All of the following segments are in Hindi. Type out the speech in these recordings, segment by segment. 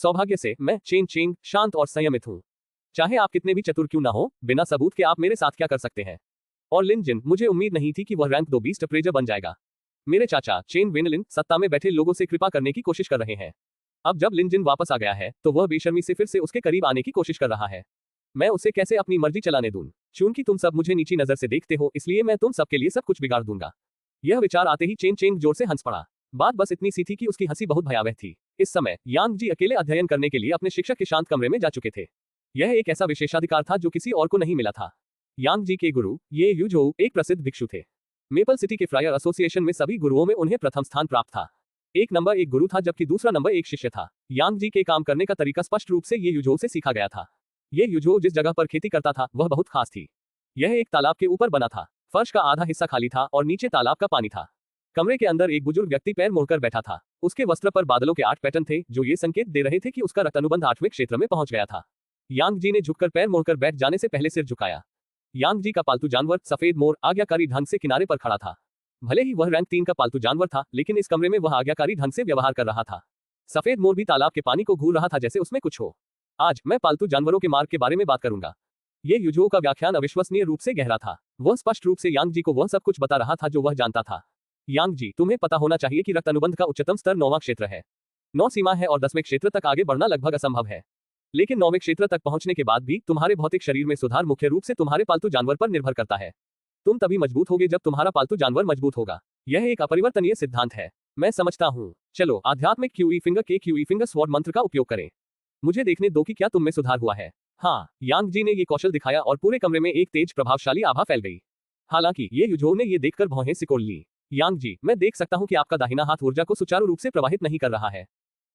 सौभाग्य से मैं चेन चेंग शांत और संयमित हूँ। चाहे आप कितने भी चतुर क्यों ना हो, बिना सबूत के आप मेरे साथ क्या कर सकते हैं। और लिन जिन, मुझे उम्मीद नहीं थी कि वह रैंक 2 बीस्ट अप्रेजर बन जाएगा। मेरे चाचा चेन वेनलिन सत्ता में बैठे लोगों से कृपा करने की कोशिश कर रहे हैं। अब जब लिन जिन वापस आ गया है तो वह बेशर्मी से फिर से उसके करीब आने की कोशिश कर रहा है। मैं उसे कैसे अपनी मर्जी चलाने दूं? चूंकि तुम सब मुझे नीची नजर से देखते हो, इसलिए मैं तुम सबके लिए सब कुछ बिगाड़ दूंगा। यह विचार आते ही चेन चेंग जोर से हंस पड़ा। बात बस इतनी सी थी कि उसकी हंसी बहुत भयावह थी। इस समय यांग जी अकेले अध्ययन करने के लिए अपने शिक्षक के शांत कमरे में जा चुके थे। यह एक ऐसा विशेषाधिकार था जो किसी और को नहीं मिला था। यांग जी के गुरु ये यूजोउ एक प्रसिद्ध भिक्षु थे। मेपल सिटी के फ्रायर एसोसिएशन में सभी गुरुओं में उन्हें प्रथम स्थान प्राप्त था। एक नंबर एक गुरु था जबकि दूसरा नंबर एक शिष्य था। यांग जी के काम करने का तरीका स्पष्ट रूप से ये यूजोउ से सीखा गया था। ये यूजोउ जिस जगह पर खेती करता था वह बहुत खास थी। यह एक तालाब के ऊपर बना था। फर्श का आधा हिस्सा खाली था और नीचे तालाब का पानी था। कमरे के अंदर एक बुजुर्ग व्यक्ति पैर मोड़कर बैठा था। उसके वस्त्र पर बादलों के 8 पैटर्न थे जो ये संकेत दे रहे थे कि उसका रक्त अनुबंध 8वें क्षेत्र में पहुंच गया था। यांग जी ने झुककर पैर मोड़कर बैठ जाने से पहले सिर झुकाया। यांग जी का पालतू जानवर सफेद मोर आज्ञाकारी ढंग से किनारे पर खड़ा था। भले ही वह रैंक 3 का पालतू जानवर था, लेकिन इस कमरे में वह आज्ञाकारी ढंग से व्यवहार कर रहा था। सफेद मोर भी तालाब के पानी को घूर रहा था जैसे उसमें कुछ हो। आज मैं पालतू जानवरों के मार्ग के बारे में बात करूंगा। ये यूजोउ का व्याख्यान अविश्वसनीय रूप से गहरा था। वह स्पष्ट रूप से यांग जी को वह सब कुछ बता रहा था जो वह जानता था। यांग जी, तुम्हें पता होना चाहिए कि रक्त अनुबंध का उच्चतम स्तर 9वां क्षेत्र है। 9 सीमा है और 10वें क्षेत्र तक आगे बढ़ना लगभग असंभव है। लेकिन 9वें क्षेत्र तक पहुंचने के बाद भी तुम्हारे भौतिक शरीर में सुधार मुख्य रूप से तुम्हारे पालतू जानवर पर निर्भर करता है। तुम तभी मजबूत होगे जब तुम्हारा पालतू जानवर मजबूत होगा। यह एक अपरिवर्तनीय सिद्धांत है। मैं समझता हूँ। चलो आध्यात्मिक क्यूई फिंगर स्वॉर्ड मंत्र का उपयोग करें। मुझे देखने दो कि क्या तुम में सुधार हुआ है। हाँ, यांग जी ने ये कौशल दिखाया और पूरे कमरे में एक तेज प्रभावशाली आभा फैल गई। हालांकि ये यूजोउ ने ये देखकर भौहें सिकोड़ ली। यांग जी, मैं देख सकता हूँ कि आपका दाहिना हाथ ऊर्जा को सुचारू रूप से प्रवाहित नहीं कर रहा है।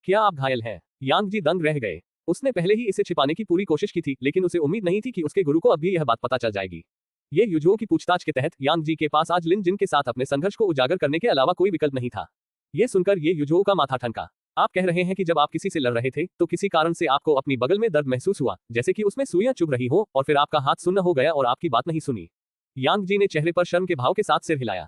क्या आप घायल हैं? यांग जी दंग रह गए। उसने पहले ही इसे छिपाने की पूरी कोशिश की थी, लेकिन उसे उम्मीद नहीं थी कि उसके गुरु को अब भी यह बात पता चल जाएगी। ये यूजोउ की पूछताछ के तहत यांग जी के पास आज लिन जिन के साथ अपने संघर्ष को उजागर करने के अलावा कोई विकल्प नहीं था। ये सुनकर ये यूजोउ का माथा ठनका। आप कह रहे हैं कि जब आप किसी से लड़ रहे थे तो किसी कारण से आपको अपनी बगल में दर्द महसूस हुआ, जैसे कि उसमें सुइयां चुभ रही हो, और फिर आपका हाथ सुन्न हो गया और आपकी बात नहीं सुनी। यांग जी ने चेहरे पर शर्म के भाव के साथ सिर हिलाया।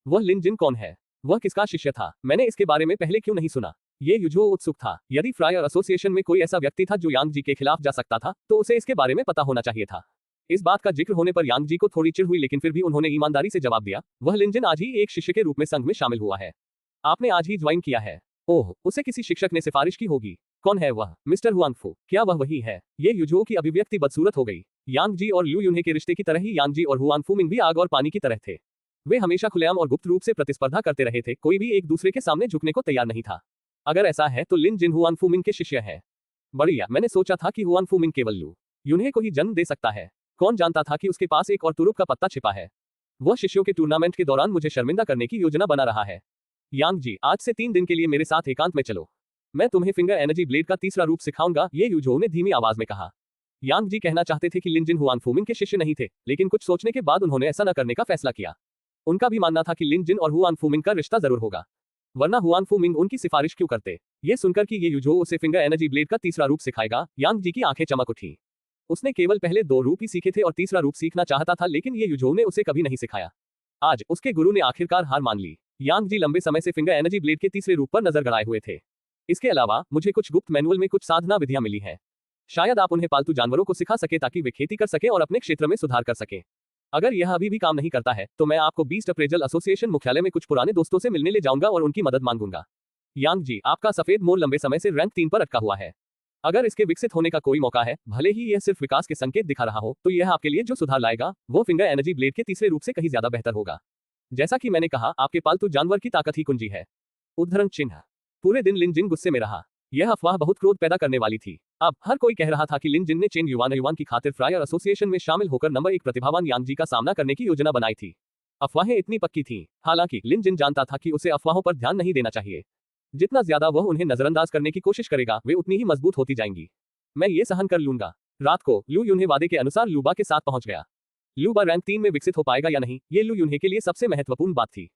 वह लिन जिन कौन है? वह किसका शिष्य था? मैंने इसके बारे में पहले क्यों नहीं सुना? ये यूजोउ उत्सुक था। यदि फ्रायर एसोसिएशन में कोई ऐसा व्यक्ति था जो यांग जी के खिलाफ जा सकता था तो उसे इसके बारे में पता होना चाहिए था। इस बात का जिक्र होने पर यांग जी को थोड़ी चिढ़ हुई, लेकिन फिर भी उन्होंने ईमानदारी से जवाब दिया, वह लिन जिन आज ही एक शिष्य के रूप में संघ में शामिल हुआ है। आपने आज ही ज्वाइन किया है। ओह, उसे किसी शिक्षक ने सिफारिश की होगी। कौन है वह? Mister Huangfu. क्या वह वही है? ये यूजोउ की अभिव्यक्ति बदसूरत हो गई। यांग जी और लू यून्हे के रिश्ते की तरह ही यांग जी और हुआंगफू मिंग भी आग और पानी की तरह थे। वे हमेशा खुलेआम और गुप्त रूप से प्रतिस्पर्धा करते रहे थे। कोई भी एक दूसरे के सामने झुकने को तैयार नहीं था। अगर ऐसा है तो लिन जिन हुआंगफू मिंग के शिष्य है। बढ़िया, मैंने सोचा था कि हुआंगफू मिंग केवल लू यून्हे को ही जन्म दे सकता है। कौन जानता था कि उसके पास एक और तुरुप का पत्ता छिपा है। वह शिष्यों के टूर्नामेंट के दौरान मुझे शर्मिंदा करने की योजना बना रहा है। यांग जी, आज से 3 दिन के लिए मेरे साथ एकांत में चलो। मैं तुम्हें फिंगर एनर्जी ब्लेड का तीसरा रूप सिखाऊंगा, ये यूजोउ ने धीमी आवाज में कहा। यांग जी कहना चाहते थे कि लिन जिन हुआंगफू मिंग के शिष्य नहीं थे, लेकिन कुछ सोचने के बाद उन्होंने ऐसा न करने का फैसला किया। उनका भी मानना था कि लिन जिन और हुआंगफू मिंग का रिश्ता जरूर होगा, वरना हुआंगफू मिंग उनकी सिफारिश क्यों करते। ये सुनकर कि ये यूजोउ उसे फिंगर एनर्जी ब्लेड का तीसरा रूप सिखाएगा, यांग जी की आंखें चमक उठी। उसने केवल पहले 2 रूप ही सीखे थे और तीसरा रूप सीखना चाहता था, लेकिन ये यूजोउ ने उसे कभी नहीं सिखाया। आज उसके गुरु ने आखिरकार हार मान ली। यांग जी लंबे समय से फिंगर एनर्जी ब्लेड के तीसरे रूप पर नजर गड़ाए हुए थे। इसके अलावा मुझे कुछ गुप्त मैनुअल में कुछ साधना विधियां मिली हैं। शायद आप उन्हें पालतू जानवरों को सिखा सके ताकि वे खेती कर सके और अपने क्षेत्र में सुधार कर सके। अगर यह अभी भी काम नहीं करता है तो मैं आपको बीस्ट अप्रेजल एसोसिएशन मुख्यालय में कुछ पुराने दोस्तों से मिलने ले जाऊंगा और उनकी मदद मांगूंगा। यांग जी, आपका सफेद मोर लंबे समय से रैंक 3 पर अटका हुआ है। अगर इसके विकसित होने का कोई मौका है, भले ही यह सिर्फ विकास के संकेत दिखा रहा हो, तो यह आपके लिए जो सुधार लाएगा वो फिंगर एनर्जी ब्लेड के तीसरे रूप से कहीं ज्यादा बेहतर होगा। जैसा कि मैंने कहा, आपके पालतू जानवर की ताकत ही कुंजी है। उद्धरण चिन्ह। पूरे दिन लिन जिन गुस्से में रहा। यह अफवाह बहुत क्रोध पैदा करने वाली थी। अब हर कोई कह रहा था कि लिन जिन ने चेन युवान की खातिर फ्रायर एसोसिएशन में शामिल होकर नंबर 1 प्रतिभावान यांग जी का सामना करने की योजना बनाई थी। अफवाहें इतनी पक्की थीं। हालांकि लिन जिन जानता था कि उसे अफवाहों पर ध्यान नहीं देना चाहिए। जितना ज्यादा वह उन्हें नजरअंदाज करने की कोशिश करेगा, वे उतनी ही मजबूत होती जाएंगी। मैं ये सहन कर लूंगा। रात को लू यून्हे वादे के अनुसार लूबा के साथ पहुंच गया। लूबा रैंक 3 में विकसित हो पाएगा या नहीं, ये लू यून्हे के लिए सबसे महत्वपूर्ण बात थी।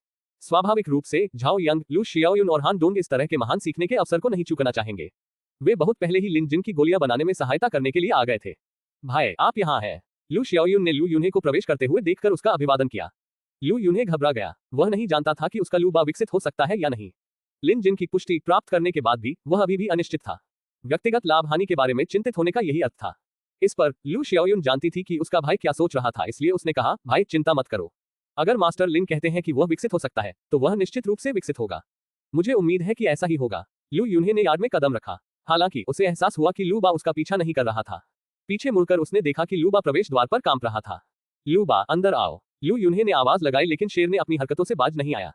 स्वाभाविक रूप से झाओ यंग, लू शियाओयुन और हान डोंग इस तरह के महान सीखने के अवसर को नहीं चूकना चाहेंगे। वे बहुत पहले ही लिन जिन की गोलियां बनाने में सहायता करने के लिए आ गए थे। भाई, आप यहाँ हैं। लू शियाओयुन ने लू यून्हे को प्रवेश करते हुए देखकर उसका अभिवादन किया। लू यून्हे घबरा गया। वह नहीं जानता था कि उसका लूबा विकसित हो सकता है या नहीं। लिन जिन की पुष्टि प्राप्त करने के बाद भी वह अभी भी अनिश्चित था। व्यक्तिगत लाभ हानि के बारे में चिंतित होने का यही अर्थ था। इस पर लू शियाओयुन जानती थी कि उसका भाई क्या सोच रहा था, इसलिए उसने कहा, भाई चिंता मत करो। अगर मास्टर लिन कहते हैं कि वह विकसित हो सकता है, तो वह निश्चित रूप से विकसित होगा। मुझे उम्मीद है कि ऐसा ही होगा। लू यूनहे ने यार्ड में कदम रखा। हालांकि उसे एहसास हुआ कि लू बा उसका पीछा नहीं कर रहा था। पीछे मुड़कर उसने देखा कि लू बा प्रवेश द्वार पर कांप रहा था। लू बा, अंदर आओ। लू यूनहे ने आवाज लगाई, लेकिन शेर ने अपनी हरकतों से बाज नहीं आया।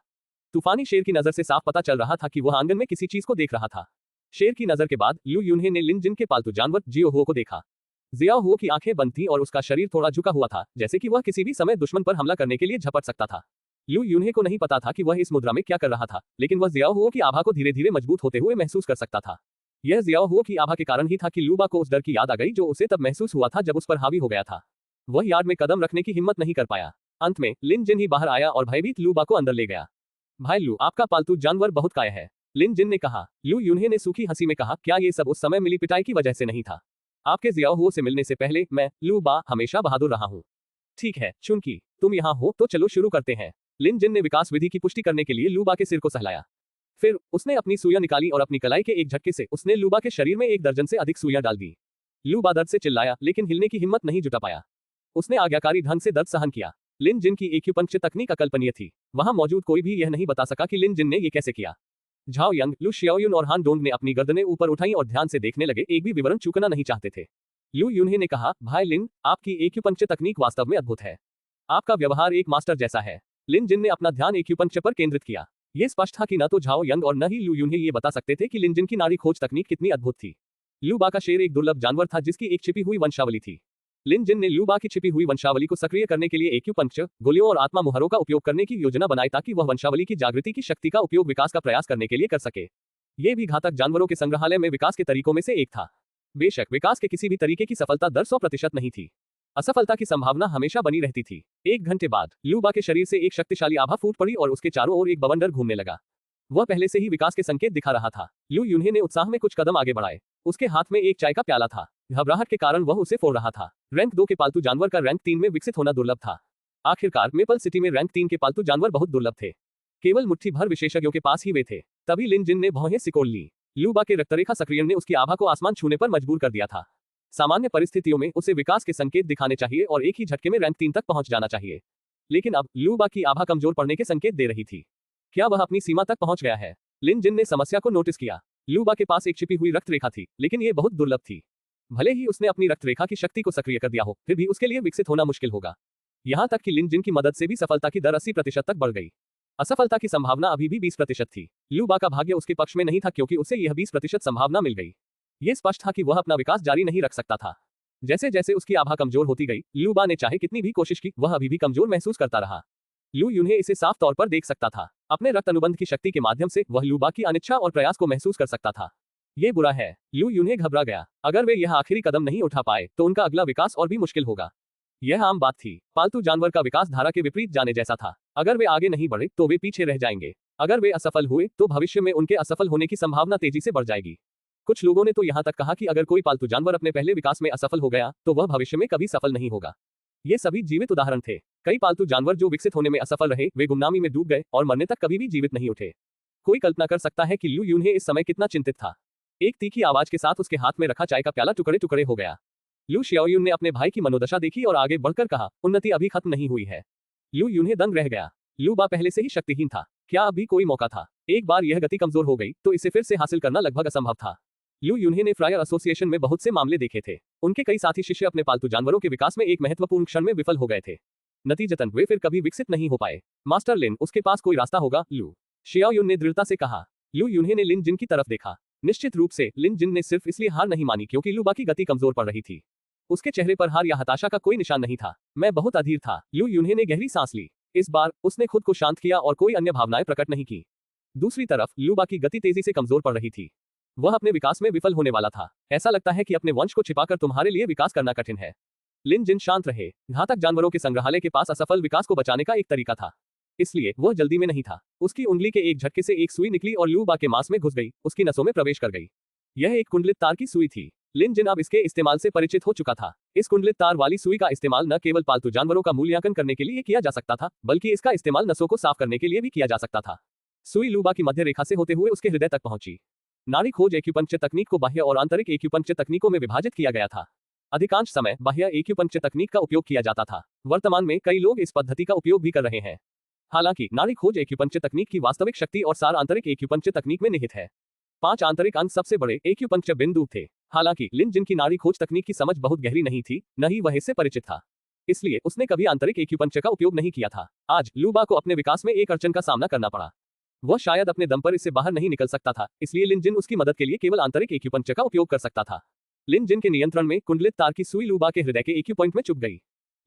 तूफानी शेर की नजर से साफ पता चल रहा था कि वह आंगन में किसी चीज को देख रहा था। शेर की नजर के बाद लू यूनहे ने लिन जिन के पालतू जानवर जियो हुओ को देखा। जियाओ हुओ की आंखें बंद थीं और उसका शरीर थोड़ा झुका हुआ था, जैसे कि वह किसी भी समय दुश्मन पर हमला करने के लिए झपट सकता था। लू यूनहे को नहीं पता था कि वह इस मुद्रा में क्या कर रहा था, लेकिन वह जियाओ हुओ की आभा को धीरे धीरे मजबूत होते हुए महसूस कर सकता था। यह जियाओ हुओ की आभा के कारण ही था कि लू बा को उस डर की याद आ गई जो उसे तब महसूस हुआ था जब उस पर हावी हो गया था। वह यार्ड में कदम रखने की हिम्मत नहीं कर पाया। अंत में लिन जिन ही बाहर आया और भयभीत लू बा को अंदर ले गया। भाई लू, आपका पालतू जानवर बहुत काया है, लिन जिन ने कहा। लू यूनहे ने सूखी हंसी में कहा, क्या ये सब उस समय मिली पिटाई की वजह से नहीं था? आपके जियाओ हुओ से मिलने से पहले मैं, लू बा, हमेशा बहादुर रहा हूँ। ठीक है चुनकी, तुम यहाँ हो तो चलो शुरू करते हैं। लिन जिन ने विकास विधि की पुष्टि करने के लिए लू बा के सिर को सहलाया। फिर उसने अपनी सुइयां निकाली और अपनी कलाई के एक झटके से उसने लू बा के शरीर में 1 दर्जन से अधिक सुइयां डाल दी। लू बा दर्द से चिल्लाया, लेकिन हिलने की हिम्मत नहीं जुटा पाया। उसने आज्ञाकारी ढंग से दर्द सहन किया। लिन जिन की एक्यूपंक्चर तकनीक अकल्पनीय थी। वहां मौजूद कोई भी यह नहीं बता सका कि लिन जिन ने ये कैसे किया। झाओ यंग, लू शियाओयुन और हान डोंग ने अपनी गर्दनें ऊपर उठाई और ध्यान से देखने लगे, एक भी विवरण चूकना नहीं चाहते थे। लू यूनहे ने कहा, भाई लिन, आपकी एक्यूपंक्चर तकनीक वास्तव में अद्भुत है। आपका व्यवहार एक मास्टर जैसा है। लिन जिन ने अपना ध्यान एक्यूपंक्चर पर केंद्रित किया। यह स्पष्ट था कि न तो झाओ यंग और न ही लू यूनहे ये बता सकते थे कि लिन जिन की नाड़ी खोज तकनीक कितनी अद्भुत थी। लू बा का शेर एक दुर्लभ जानवर था जिसकी एक छिपी हुई वंशावली थी। लिन जिन ने लू बा की छिपी हुई वंशावली को सक्रिय करने के लिए एक्यूपंक्चर, गोलियों और आत्मा मुहरों का उपयोग करने की योजना बनाई ताकि वह वंशावली की जागृति की शक्ति का उपयोग विकास का प्रयास करने के लिए कर सके। ये भी घातक जानवरों के संग्रहालय में विकास के तरीकों में से एक था। बेशक विकास के किसी भी तरीके की सफलता दर 100% नहीं थी। असफलता की संभावना हमेशा बनी रहती थी। 1 घंटे बाद लू बा के शरीर से एक शक्तिशाली आभा फूट पड़ी और उसके चारों ओर एक बवंडर घूमने लगा। वह पहले से ही विकास के संकेत दिखा रहा था। लू यूनहे ने उत्साह में कुछ कदम आगे बढ़ाए। उसके हाथ में एक चाय का प्याला था। घबराहट के कारण वह उसे फोड़ रहा था। रैंक 2 के पालतू जानवर का रैंक 3 में विकसित होना दुर्लभ था। आखिरकार मेपल सिटी में रैंक 3 के पालतू जानवर बहुत दुर्लभ थे। केवल मुट्ठी भर विशेषज्ञों के पास ही वे थे। तभी लिन जिन ने भौहें सिकोड़ ली। लू बा के रक्तरेखा सक्रियण ने उसकी आभा को आसमान छूने पर मजबूर कर दिया था। सामान्य परिस्थितियों में उसे विकास के संकेत दिखाने चाहिए और एक ही झटके में रैंक 3 तक पहुंच जाना चाहिए। लेकिन अब लू बा की आभा कमजोर पड़ने के संकेत दे रही थी। क्या वह अपनी सीमा तक पहुंच गया है? लिन जिन ने समस्या को नोटिस किया। लू बा के पास एक छिपी हुई रक्त रेखा थी, लेकिन ये बहुत दुर्लभ थी। भले ही उसने अपनी रक्त रेखा की शक्ति को सक्रिय कर दिया हो, फिर भी उसके लिए विकसित होना मुश्किल होगा। यहाँ तक कि लिन जिन की मदद से भी सफलता की दर 80% तक बढ़ गई। असफलता की संभावना अभी भी 20% थी। लू बा का भाग्य उसके पक्ष में नहीं था क्योंकि उसे यह 20% संभावना मिल गई। ये स्पष्ट था कि वह अपना विकास जारी नहीं रख सकता था। जैसे जैसे उसकी आभा कमजोर होती गई, लू बा ने चाहे कितनी भी कोशिश की, वह अभी भी कमजोर महसूस करता रहा। लू यूनहे इसे साफ तौर पर देख सकता था। अपने रक्त अनुबंध की शक्ति के माध्यम से वह लू बा की अनिच्छा और प्रयास को महसूस कर सकता था। ये बुरा है। लू यूनहे घबरा गया। अगर वे यह आखिरी कदम नहीं उठा पाए तो उनका अगला विकास और भी मुश्किल होगा। यह आम बात थी। पालतू जानवर का विकास धारा के विपरीत जाने जैसा था। अगर वे आगे नहीं बढ़े तो वे पीछे रह जाएंगे। अगर वे असफल हुए तो भविष्य में उनके असफल होने की संभावना तेजी से बढ़ जाएगी। कुछ लोगों ने तो यहाँ तक कहा कि अगर कोई पालतू जानवर अपने पहले विकास में असफल हो गया तो वह भविष्य में कभी सफल नहीं होगा। ये सभी जीवित उदाहरण थे। कई पालतू जानवर जो विकसित होने में असफल रहे, वे गुमनामी में डूब गए और मरने तक कभी भी जीवित नहीं उठे। कोई कल्पना कर सकता है कि लू यूनहे इस समय कितना चिंतित था। एक तीखी आवाज के साथ उसके हाथ में रखा चाय का प्याला टुकड़े टुकड़े हो गया। लू शियाओयुन ने अपने भाई की मनोदशा देखी और आगे बढ़कर कहा, उन्नति अभी खत्म नहीं हुई है। लू यूनहे दंग रह गया। लू बा पहले से ही शक्तिहीन था। क्या अभी कोई मौका था? एक बार यह गति कमजोर हो गई तो इसे फिर से हासिल करना लगभग असंभव था। लू यूनहे ने फ्रायर एसोसिएशन में बहुत से मामले देखे थे। उनके कई साथी शिष्य अपने पालतू जानवरों के विकास में एक महत्वपूर्ण क्षण में विफल हो गए थे। नतीजतन वे फिर कभी विकसित नहीं हो पाए। मास्टर लिन, उसके पास कोई रास्ता होगा, लू शियाओयुन ने दृढ़ता से कहा। लू यूनहे ने लिन जिन की तरफ देखा। निश्चित रूप से लिन जिन ने सिर्फ इसलिए हार नहीं मानी क्योंकि लू बा की गति कमजोर पड़ रही थी। उसके चेहरे पर हार या हताशा का कोई निशान नहीं था। मैं बहुत अधीर था। लू यूनहे ने गहरी सांस ली। इस बार उसने खुद को शांत किया और कोई अन्य भावनाएं प्रकट नहीं की। दूसरी तरफ लू बा की गति तेजी से कमजोर पड़ रही थी। वह अपने विकास में विफल होने वाला था। ऐसा लगता है कि अपने वंश को छिपाकर तुम्हारे लिए विकास करना कठिन है। लिन जिन शांत रहे। घातक जानवरों के संग्रहालय के पास असफल विकास को बचाने का एक तरीका था, इसलिए वह जल्दी में नहीं था। उसकी उंगली के एक झटके से एक सुई निकली और लू बा के मांस में घुस गई, उसकी नसों में प्रवेश कर गई। यह एक कुंडलित तार की सुई थी। लिन जिन अब इसके इस्तेमाल से परिचित हो चुका था। इस कुंडलित तार वाली सुई का इस्तेमाल न केवल पालतू जानवरों का मूल्यांकन करने के लिए किया जा सकता था, बल्कि इसका इस्तेमाल नसों को साफ करने के लिए भी किया जा सकता था। सुई लू बा की मध्य रेखा से होते हुए उसके हृदय तक पहुंची। नाड़ी खोज एक्यूपंक्चर तकनीक को बाह्य और आंतरिक एक्यूपंक्चर तकनीकों में विभाजित किया गया था। अधिकांश समय बाह्य एक्यूपंक्चर तकनीक का उपयोग किया जाता था। वर्तमान में कई लोग इस पद्धति का उपयोग भी कर रहे हैं। हालांकि नाड़ी खोज एक्यूपंक्चर तकनीक की वास्तविक शक्ति और सार आंतरिक एक्यूपंक्चर तकनीक में निहित है। 5 आंतरिक अंग सबसे बड़े एक्यूपंक्चर बिंदु थे। हालांकि लिन जिन की नाड़ी खोज तकनीक की समझ बहुत गहरी नहीं थी, न ही वह इससे परिचित था, इसलिए उसने कभी आंतरिक एक्यूपंक्चर का उपयोग नहीं किया था। आज लू बा को अपने विकास में एक अड़चन का सामना करना पड़ा। वह शायद अपने दम पर इससे बाहर नहीं निकल सकता था, इसलिए लिन जिन उसकी मदद के लिए केवल आंतरिक एक्यूपंक्चर का उपयोग कर सकता था। लिन जिन के नियंत्रण में कुंडलित तार की सुई लू बा के हृदय के एक्यू पॉइंट में चुभ गई।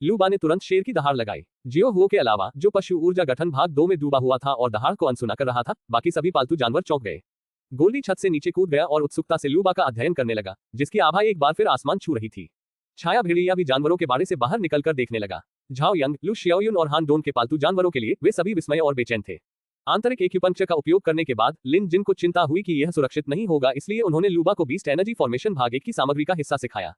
लू बा ने तुरंत शेर की दहाड़ लगाई। जियो हुओ के अलावा, जो पशु ऊर्जा गठन भाग 2 में डूबा हुआ था और दहाड़ को अनसुना कर रहा था, बाकी सभी पालतू जानवर चौंक गए। गोल्डी छत से नीचे कूद गया और उत्सुकता से लू बा का अध्ययन करने लगा, जिसकी आभा एक बार फिर आसमान छू रही थी। छाया भेड़िया भी जानवरों के बाड़े से बाहर निकलकर देखने लगा। झाओ यंग, लू शियाओयुन और हान डोन के पालतू जानवरों के लिए वे सभी विस्मय और बेचैन थे। आंतरिक एक्यूपंक्चर का उपयोग करने के बाद लिन जिन को चिंता हुई कि यह सुरक्षित नहीं होगा, इसलिए उन्होंने लू बा को बीस्ट एनर्जी फॉर्मेशन भाग 1 की सामग्री का हिस्सा सिखाया।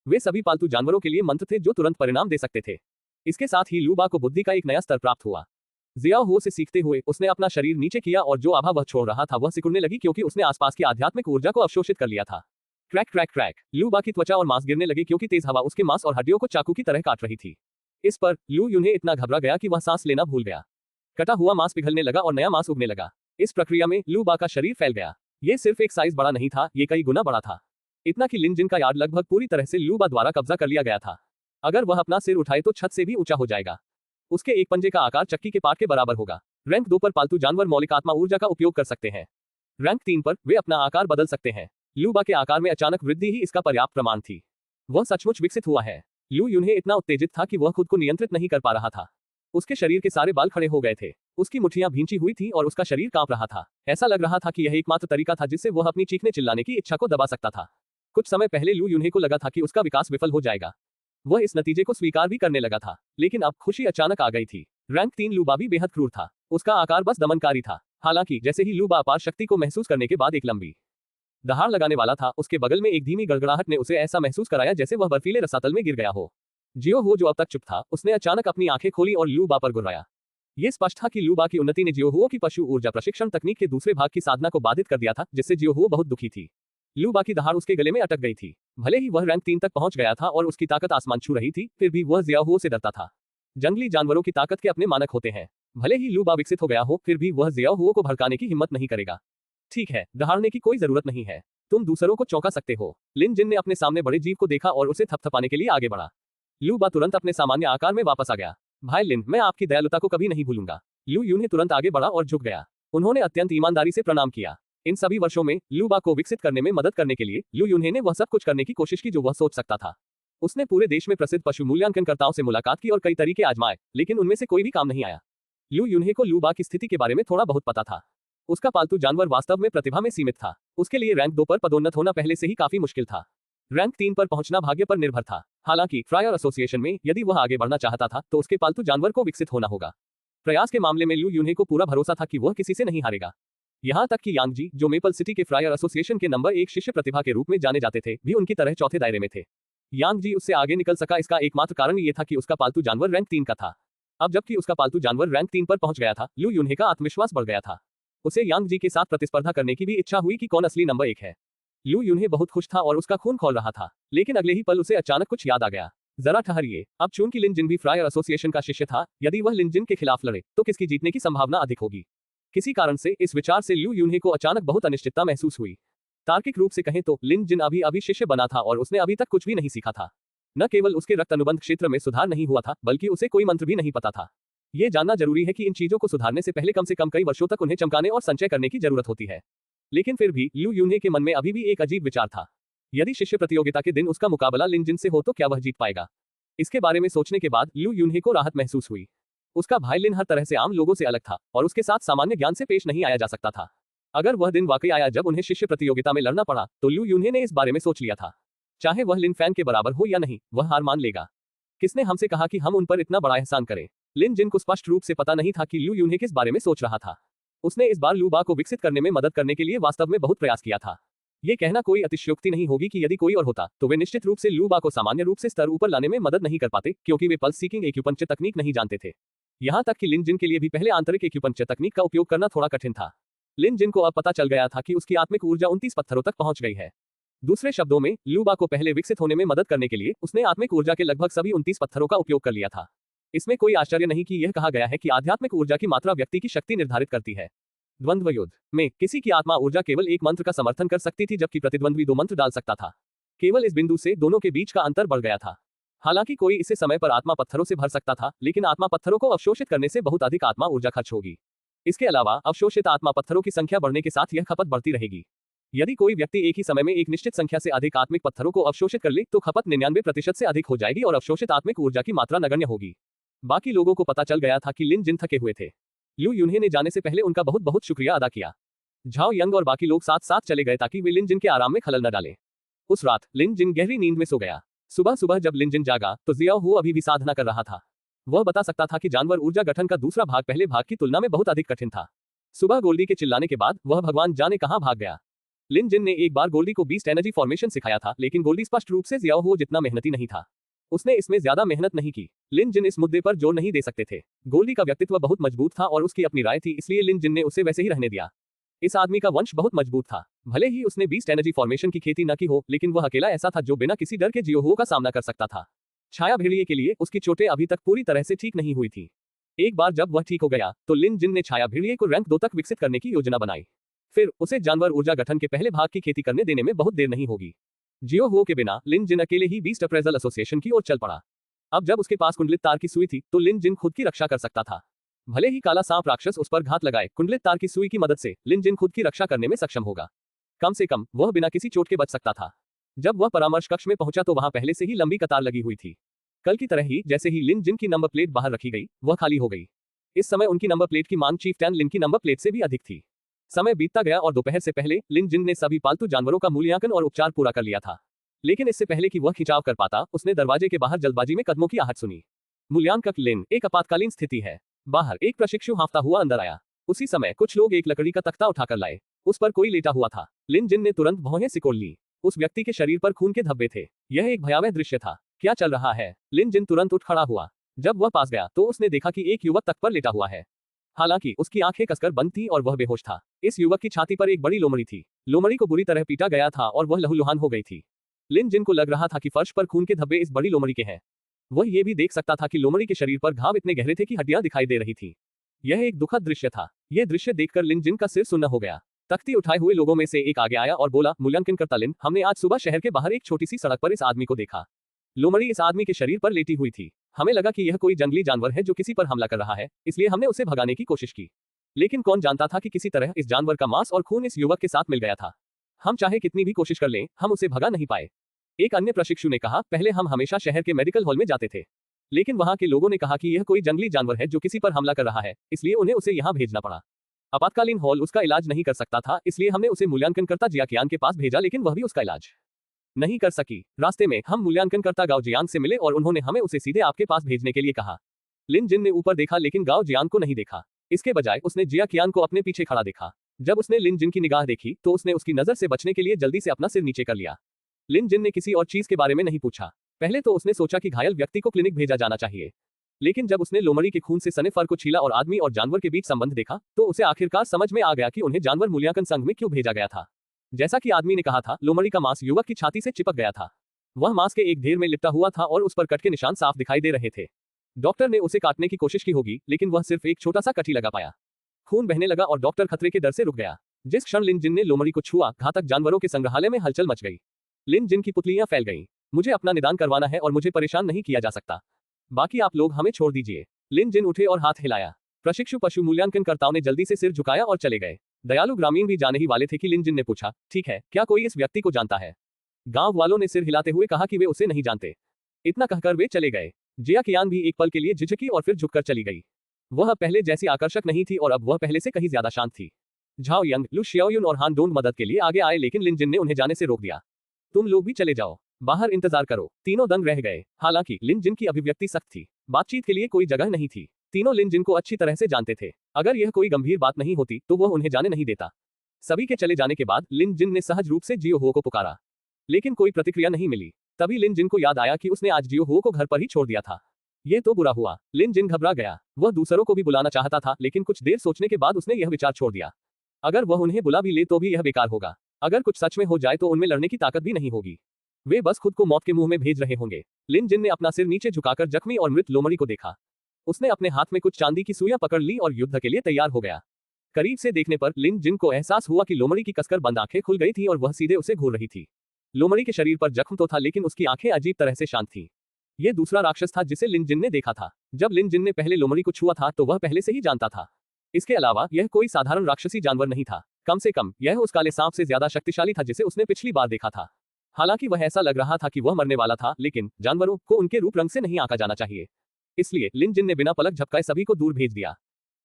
वे सभी पालतू जानवरों के लिए मंत्र थे जो तुरंत परिणाम दे सकते थे। इसके साथ ही लू बा को बुद्धि का एक नया स्तर प्राप्त हुआ। जियाओ हुओ से सीखते हुए उसने अपना शरीर नीचे किया और जो आभा वह छोड़ रहा था वह सिकुड़ने लगी, क्योंकि उसने आसपास की आध्यात्मिक ऊर्जा को अवशोषित कर लिया था। क्रैक क्रैक क्रैक, लू बा की त्वचा और मांस गिरने लगे क्योंकि तेज हवा उसके मांस और हड्डियों को चाकू की तरह काट रही थी। इस पर लू यून्हे इतना घबरा गया कि वह सांस लेना भूल गया। कटा हुआ मांस पिघलने लगा और नया मांस उगने लगा। इस प्रक्रिया में लू बा का शरीर फैल गया। ये सिर्फ एक साइज बड़ा नहीं था, ये कई गुना बड़ा था। इतना कि लिन जिन का यार्ड लगभग पूरी तरह से लू बा द्वारा कब्जा कर लिया गया था। अगर वह अपना सिर उठाए तो छत से भी ऊंचा हो जाएगा। उसके एक पंजे का आकार चक्की के पार्ट के बराबर होगा। रैंक 2 पर पालतू जानवर मौलिक आत्मा ऊर्जा का उपयोग कर सकते हैं। रैंक 3 पर वे अपना आकार बदल सकते हैं। लू बा के आकार में अचानक वृद्धि ही इसका पर्याप्त प्रमाण थी। वह सचमुच विकसित हुआ है। लू यून्हे इतना उत्तेजित था कि वह खुद को नियंत्रित नहीं कर पा रहा था। उसके शरीर के सारे बाल खड़े हो गए थे। उसकी मुट्ठियां भींची हुई थी और उसका शरीर कांप रहा था। ऐसा लग रहा था कि यह एकमात्र तरीका था जिससे वह अपनी चीखने चिल्लाने की इच्छा को दबा सकता था। कुछ समय पहले लू यून्हे को लगा था कि उसका विकास विफल हो जाएगा। वह इस नतीजे को स्वीकार भी करने लगा था, लेकिन अब खुशी अचानक आ गई थी। रैंक 3 लू बा भी बेहद क्रूर था। उसका आकार बस दमनकारी था। हालांकि जैसे ही लू बा अपार शक्ति को महसूस करने के बाद एक लंबी दहाड़ लगाने वाला था, उसके बगल में एक धीमी गड़गड़ाहट ने उसे ऐसा महसूस कराया जैसे वह बर्फीले रसातल में गिर गया हो। जियो हुओ, जो अब तक चुप था, उसने अचानक अपनी आंखें खोली और लू बा पर गुर्राया। ये स्पष्ट था कि लू बा की उन्नति ने जियो हुओ की पशु ऊर्जा प्रशिक्षण तकनीक के दूसरे भाग की साधना को बाधित कर दिया था, जिससे जियो हुओ बहुत दुखी थी। लू बा की दहाड़ उसके गले में अटक गई थी। भले ही वह रैंक 3 तक पहुंच गया था और उसकी ताकत आसमान छू रही थी, फिर भी वह जियो हुओ से डरता था। जंगली जानवरों की ताकत के अपने मानक होते हैं। भले ही लू बा विकसित हो गया हो, फिर भी वह जियो हुओ को भड़काने की हिम्मत नहीं करेगा। ठीक है, दहाड़ने की कोई जरूरत नहीं है। तुम दूसरों को चौंका सकते हो। लिन जिन ने अपने सामने बड़े जीव को देखा और उसे थपथपाने के लिए आगे बढ़ा। लू बा तुरंत अपने सामान्य आकार में वापस आ गया। भाई लिन, मैं आपकी दयालुता को कभी नहीं भूलूंगा। लू यून्हे तुरंत आगे बढ़ा और झुक गया। उन्होंने अत्यंत ईमानदारी से प्रणाम किया। इन सभी वर्षों में लू बा को विकसित करने में मदद करने के लिए लू यून्हे ने वह सब कुछ करने की कोशिश की जो वह सोच सकता था। उसने पूरे देश में प्रसिद्ध पशु मूल्यांकनकर्ताओं से मुलाकात की और कई तरीके आजमाए, लेकिन उनमें से कोई भी काम नहीं आया। लू यून्हे को लू बा की स्थिति के बारे में थोड़ा बहुत पता था। उसका पालतू जानवर वास्तव में प्रतिभा में सीमित था। उसके लिए रैंक 2 पर पदोन्नत होना पहले से ही काफी मुश्किल था। रैंक 3 पर पहुंचना भाग्य पर निर्भर था। हालांकि फ्रायर एसोसिएशन में यदि वह आगे बढ़ना चाहता था तो उसके पालतू जानवर को विकसित होना होगा। प्रयास के मामले में लू यून्हे को पूरा भरोसा था कि वह किसी से नहीं हारेगा। यहां तक कि यांग जी, जो मेपल सिटी के फ्रायर एसोसिएशन के नंबर 1 शिष्य प्रतिभा के रूप में जाने जाते थे, भी उनकी तरह चौथे दायरे में थे। यांग जी उससे आगे निकल सका, इसका एकमात्र कारण ये था कि उसका पालतू जानवर रैंक 3 का था। अब जबकि उसका पालतू जानवर रैंक 3 पर पहुंच गया था, लू यून्हे का आत्मविश्वास बढ़ गया था। उसे यांग जी के साथ प्रतिस्पर्धा करने की भी इच्छा हुई कि कौन असली नंबर 1 है। लू यून्हे बहुत खुश था और उसका खून खौल रहा था, लेकिन अगले ही पल उसे अचानक कुछ याद आ गया। जरा ठहरिए, अब चूंकि लिन जिन भी फ्रायर एसोसिएशन का शिष्य था, यदि वह लिन जिन के खिलाफ लड़े तो किसकी जीतने की संभावना अधिक होगी। किसी कारण से इस विचार से लू यून्हे को अचानक बहुत अनिश्चितता महसूस हुई। तार्किक रूप से कहें तो लिन जिन अभी शिष्य बना था और उसने अभी तक कुछ भी नहीं सीखा था। न केवल उसके रक्त अनुबंध क्षेत्र में सुधार नहीं हुआ था, बल्कि उसे कोई मंत्र भी नहीं पता था। ये जानना जरूरी है कि इन चीजों को सुधारने से पहले कम से कम कई वर्षों तक उन्हें चमकाने और संचय करने की जरूरत होती है। लेकिन फिर भी लू यून्हे के मन में अभी भी एक अजीब विचार था। यदि शिष्य प्रतियोगिता के दिन उसका मुकाबला लिन जिन से हो तो क्या वह जीत पाएगा। इसके बारे में सोचने के बाद लू यून्हे को राहत महसूस हुई। उसका भाई लिन हर तरह से आम लोगों से अलग था और उसके साथ सामान्य ज्ञान से पेश नहीं आया जा सकता था। अगर वह दिन वाकई आया जब उन्हें शिष्य प्रतियोगिता में लड़ना पड़ा, तो लू यून्हे ने इस बारे में सोच लिया था। चाहे वह लिन फैन के बराबर हो या नहीं, वह हार मान लेगा। किसने हमसे कहा कि हम उन पर इतना बड़ा एहसान करें। लिन जिन को स्पष्ट रूप से पता नहीं था कि लू यून्हे किस बारे में सोच रहा था। उसने इस बार लू बा को विकसित करने में मदद करने के लिए वास्तव में बहुत प्रयास किया था। ये कहना कोई अतिशयोक्ति नहीं होगी कि यदि कोई और होता तो वे निश्चित रूप से लू बा को सामान्य रूप से स्तर ऊपर लाने में मदद नहीं कर पाते, क्योंकि वे पल्स सीकिंग एक्यूपंक्चर तकनीक नहीं जानते थे। यहां तक कि लिन जिन के लिए भी पहले आंतरिक एक्यूपंक्चर तकनीक का उपयोग करना थोड़ा कठिन था। लिन जिन को अब पता चल गया था कि उसकी आत्मिक ऊर्जा 29 पत्थरों तक पहुंच गई है। दूसरे शब्दों में, लिu बा को पहले विकसित होने में मदद करने के लिए उसने आत्मिक ऊर्जा के लगभग सभी 29 पत्थरों का उपयोग कर लिया था। इसमें कोई आश्चर्य नहीं कि यह कहा गया है कि आध्यात्मिक ऊर्जा की मात्रा व्यक्ति की शक्ति निर्धारित करती है। द्वंद्व युद्ध में किसी की आत्मा ऊर्जा केवल एक मंत्र का समर्थन कर सकती थी, जबकि प्रतिद्वंद्वी 2 मंत्र डाल सकता था। केवल इस बिंदु से दोनों के बीच का अंतर बढ़ गया था। हालांकि कोई इसे समय पर आत्मा पत्थरों से भर सकता था, लेकिन आत्मा पत्थरों को अवशोषित करने से बहुत अधिक आत्मा ऊर्जा खर्च होगी। इसके अलावा अवशोषित आत्मा पत्थरों की संख्या बढ़ने के साथ यह खपत बढ़ती रहेगी। यदि कोई व्यक्ति एक ही समय में एक निश्चित संख्या से अधिक आत्मिक पत्थरों को अवशोषित कर ले तो खपत 99% से अधिक हो जाएगी और अवशोषित आत्मिक ऊर्जा की मात्रा नगण्य होगी। बाकी लोगों को पता चल गया था कि लिन जिन थके हुए थे। लिu युनहे ने जाने से पहले उनका बहुत बहुत शुक्रिया अदा किया। झाओ यंग और बाकी लोग साथ साथ चले गए ताकि वे लिन जिन के आराम में खलल न डालें। उस रात लिन जिन गहरी नींद में सो गया। सुबह सुबह जब लिन जिन जागा तो जियाओ हु अभी भी साधना कर रहा था। वह बता सकता था कि जानवर ऊर्जा गठन का दूसरा भाग पहले भाग की तुलना में बहुत अधिक कठिन था। सुबह गोल्डी के चिल्लाने के बाद वह भगवान जाने कहां भाग गया। लिन जिन ने एक बार गोल्डी को बीस्ट एनर्जी फॉर्मेशन सिखाया था, लेकिन गोल्डी स्पष्ट रूप से जियाओ हु जितना मेहनती नहीं था। उसने इसमें ज्यादा मेहनत नहीं की। लिन जिन इस मुद्दे पर जोर नहीं दे सकते थे। गोल्डी का व्यक्तित्व बहुत मजबूत था और उसकी अपनी राय थी, इसलिए लिन जिन ने उसे वैसे ही रहने दिया। इस आदमी का वंश बहुत मजबूत था। भले ही उसने बीस्ट एनर्जी फॉर्मेशन की खेती न की हो, लेकिन वह अकेला ऐसा था जो बिना किसी डर के जियो हुओ का सामना कर सकता था। छाया भेड़िए के लिए उसकी चोटें अभी तक पूरी तरह से ठीक नहीं हुई थी। एक बार जब वह ठीक हो गया तो लिन जिन ने छाया भेड़िए को रैंक 2 तक विकसित करने की योजना बनाई। फिर उसे जानवर ऊर्जा गठन के पहले भाग की खेती करने देने में बहुत देर नहीं होगी। जियो हुओ के बिना लिन जिन अकेले ही बीस्ट अप्रेजल एसोसिएशन की ओर चल पड़ा। अब जब उसके पास कुंडलित तार की सुई थी तो लिन जिन खुद की रक्षा कर सकता था। भले ही काला सांप राक्षस उस पर घात लगाए, कुंडलित तार की सुई की मदद से लिन जिन खुद की रक्षा करने में सक्षम होगा। कम से कम वह बिना किसी चोट के बच सकता था। जब वह परामर्श कक्ष में पहुंचा तो वहां पहले से ही लंबी कतार लगी हुई थी। कल की तरह ही जैसे ही लिन जिन की नंबर प्लेट बाहर रखी गई, वह खाली हो गई। इस समय उनकी नंबर प्लेट की मांग चीफ टैन लिन की नंबर प्लेट से भी अधिक थी। समय बीतता गया और दोपहर से पहले लिन जिन ने सभी पालतू जानवरों का मूल्यांकन और उपचार पूरा कर लिया था। लेकिन इससे पहले कि वह खिंचाव कर पाता, उसने दरवाजे के बाहर जल्दबाजी में कदमों की आहट सुनी। मूल्यांकक लिन, एक आपातकालीन स्थिति है। बाहर एक प्रशिक्षु हांफता हुआ अंदर आया। उसी समय कुछ लोग एक लकड़ी का तख्ता उठाकर लाए। उस पर कोई लेटा हुआ था। लिन जिन ने तुरंत भौहें सिकोड़ ली। उस व्यक्ति के शरीर पर खून के धब्बे थे। यह एक भयावह दृश्य था। क्या चल रहा है? लिन जिन तुरंत उठ खड़ा हुआ। जब वह पास गया तो उसने देखा कि एक युवक तख्त पर लेटा हुआ है। हालांकि उसकी आंखें कसकर बंद थी और वह बेहोश था। इस युवक की छाती पर एक बड़ी लोमड़ी थी। लोमड़ी को बुरी तरह पीटा गया था और वह लहूलुहान हो गई थी। लिन जिन को लग रहा था कि फर्श पर खून के धब्बे इस बड़ी लोमड़ी के हैं। वह ये भी देख सकता था कि लोमड़ी के शरीर पर घाव इतने गहरे थे कि हड्डियां दिखाई दे रही थी। यह एक दुखद दृश्य था। यह दृश्य देखकर लिन जिन का सिर सुन्न हो गया। तख्ती उठाए हुए लोगों में से एक आगे आया और बोला, मूल्यांकनकर्ता लिन, हमने आज सुबह शहर के बाहर एक छोटी सी सड़क पर इस आदमी को देखा। लोमड़ी इस आदमी के शरीर पर लेटी हुई थी। हमें लगा कि यह कोई जंगली जानवर है जो किसी पर हमला कर रहा है, इसलिए हमने उसे भगाने की कोशिश की। लेकिन कौन जानता था कि किसी तरह इस जानवर का मांस और खून इस युवक के साथ मिल गया था। हम चाहे कितनी भी कोशिश कर लें, हम उसे भगा नहीं पाए। एक अन्य प्रशिक्षु ने कहा, पहले हम हमेशा शहर के मेडिकल हॉल में जाते थे, लेकिन वहां के लोगों ने कहा कि यह कोई जंगली जानवर है जो किसी पर हमला कर रहा है, इसलिए उन्हें उसे यहां भेजना पड़ा। आपातकालीन हॉल उसका इलाज नहीं कर सकता था, इसलिए हमने उसे मूल्यांकनकर्ता जियाकियान के पास भेजा, लेकिन वह भी उसका इलाज नहीं कर सकी। रास्ते में हम मूल्यांकनकर्ता गाओ जियांग से मिले और उन्होंने हमें उसे सीधे आपके पास भेजने के लिए कहा। लिन जिन ने ऊपर देखा लेकिन गाओ जियांग को नहीं देखा। इसके बजाय उसने जियाकियान को अपने पीछे खड़ा देखा। जब उसने लिन जिन की निगाह देखी तो उसने उसकी नजर से बचने के लिए जल्दी से अपना सिर नीचे कर लिया। लिन जिन ने किसी और चीज के बारे में नहीं पूछा। पहले तो उसने सोचा कि घायल व्यक्ति को क्लिनिक भेजा जाना चाहिए, लेकिन जब उसने लोमड़ी के खून से सने फर को छीला और आदमी और जानवर के बीच संबंध देखा तो उसे आखिरकार समझ में आ गया कि उन्हें जानवर मूल्यांकन संघ में क्यों भेजा गया था। जैसा कि आदमी ने कहा था, लोमड़ी का मांस युवक की छाती से चिपक गया था। वह मांस के एक ढेर में लिपटा हुआ था और उस पर कट के निशान साफ दिखाई दे रहे थे। डॉक्टर ने उसे काटने की कोशिश की होगी, लेकिन वह सिर्फ एक छोटा सा कटी लगा पाया। खून बहने लगा और डॉक्टर खतरे के डर से रुक गया। जिस क्षण लिन जिन ने लोमड़ी को छुआ, घातक जानवरों के संग्रहालय में हलचल मच गई। लिन जिन की पुतलियां फैल गईं। मुझे अपना निदान करवाना है और मुझे परेशान नहीं किया जा सकता। बाकी आप लोग हमें छोड़ दीजिए। लिन जिन उठे और हाथ हिलाया। प्रशिक्षु पशु मूल्यांकनकर्ताओं ने जल्दी से सिर झुकाया और चले गए। दयालु ग्रामीण भी जाने ही वाले थे कि लिन जिन ने पूछा, ठीक है, क्या कोई इस व्यक्ति को जानता है? गांव वालों ने सिर हिलाते हुए कहा कि वे उसे नहीं जानते। इतना कहकर वे चले गए। जियाकियान भी एक पल के लिए झिझकी और फिर झुककर चली गई। वह पहले जैसी आकर्षक नहीं थी और अब वह पहले से कहीं ज्यादा शांत थी। झाओ यंग, लू शियाओयुन और हान डोंग मदद के लिए आगे आए, लेकिन लिन जिन ने उन्हें जाने से रोक दिया। तुम लोग भी चले जाओ, बाहर इंतजार करो। तीनों दंग रह गए। हालांकि लिन जिन की अभिव्यक्ति सख्त थी। बातचीत के लिए कोई जगह नहीं थी। तीनों लिन जिन को अच्छी तरह से जानते थे। अगर यह कोई गंभीर बात नहीं होती तो वह उन्हें जाने नहीं देता। सभी के चले जाने के बाद लिन जिन ने सहज रूप से जियो हो को पुकारा, लेकिन कोई प्रतिक्रिया नहीं मिली। तभी लिन जिन को याद आया कि उसने आज जियो हो को घर पर ही छोड़ दिया था। यह तो बुरा हुआ। लिन जिन घबरा गया। वह दूसरों को भी बुलाना चाहता था, लेकिन कुछ देर सोचने के बाद उसने यह विचार छोड़ दिया। अगर वह उन्हें बुला भी ले तो भी यह बेकार होगा। अगर कुछ सच में हो जाए तो उनमें लड़ने की ताकत भी नहीं होगी। वे बस खुद को मौत के मुंह में भेज रहे होंगे। लिन जिन ने अपना सिर नीचे झुकाकर जख्मी और मृत लोमड़ी को देखा। उसने अपने हाथ में कुछ चांदी की सुइयां पकड़ ली और युद्ध के लिए तैयार हो गया। करीब से देखने पर लिन जिन को एहसास हुआ कि लोमड़ी की कसकर बंद आंखें खुल गई थी और वह सीधे उसे घूर रही थी। लोमड़ी के शरीर पर जख्म तो था लेकिन उसकी आंखें अजीब तरह से शांत थीं। यह दूसरा राक्षस था जिसे लिन जिन ने देखा था। जब लिन जिन ने पहले लोमड़ी को छुआ था तो वह पहले से ही जानता था। इसके अलावा यह कोई साधारण राक्षसी जानवर नहीं था। कम से कम यह उस काले सांप से ज्यादा शक्तिशाली था जिसे उसने पिछली बार देखा था। हालांकि वह ऐसा लग रहा था कि वह मरने वाला था, लेकिन जानवरों को उनके रूप रंग से नहीं आंका जाना चाहिए। इसलिए लिन जिन ने बिना पलक झपकाए सभी को दूर भेज दिया।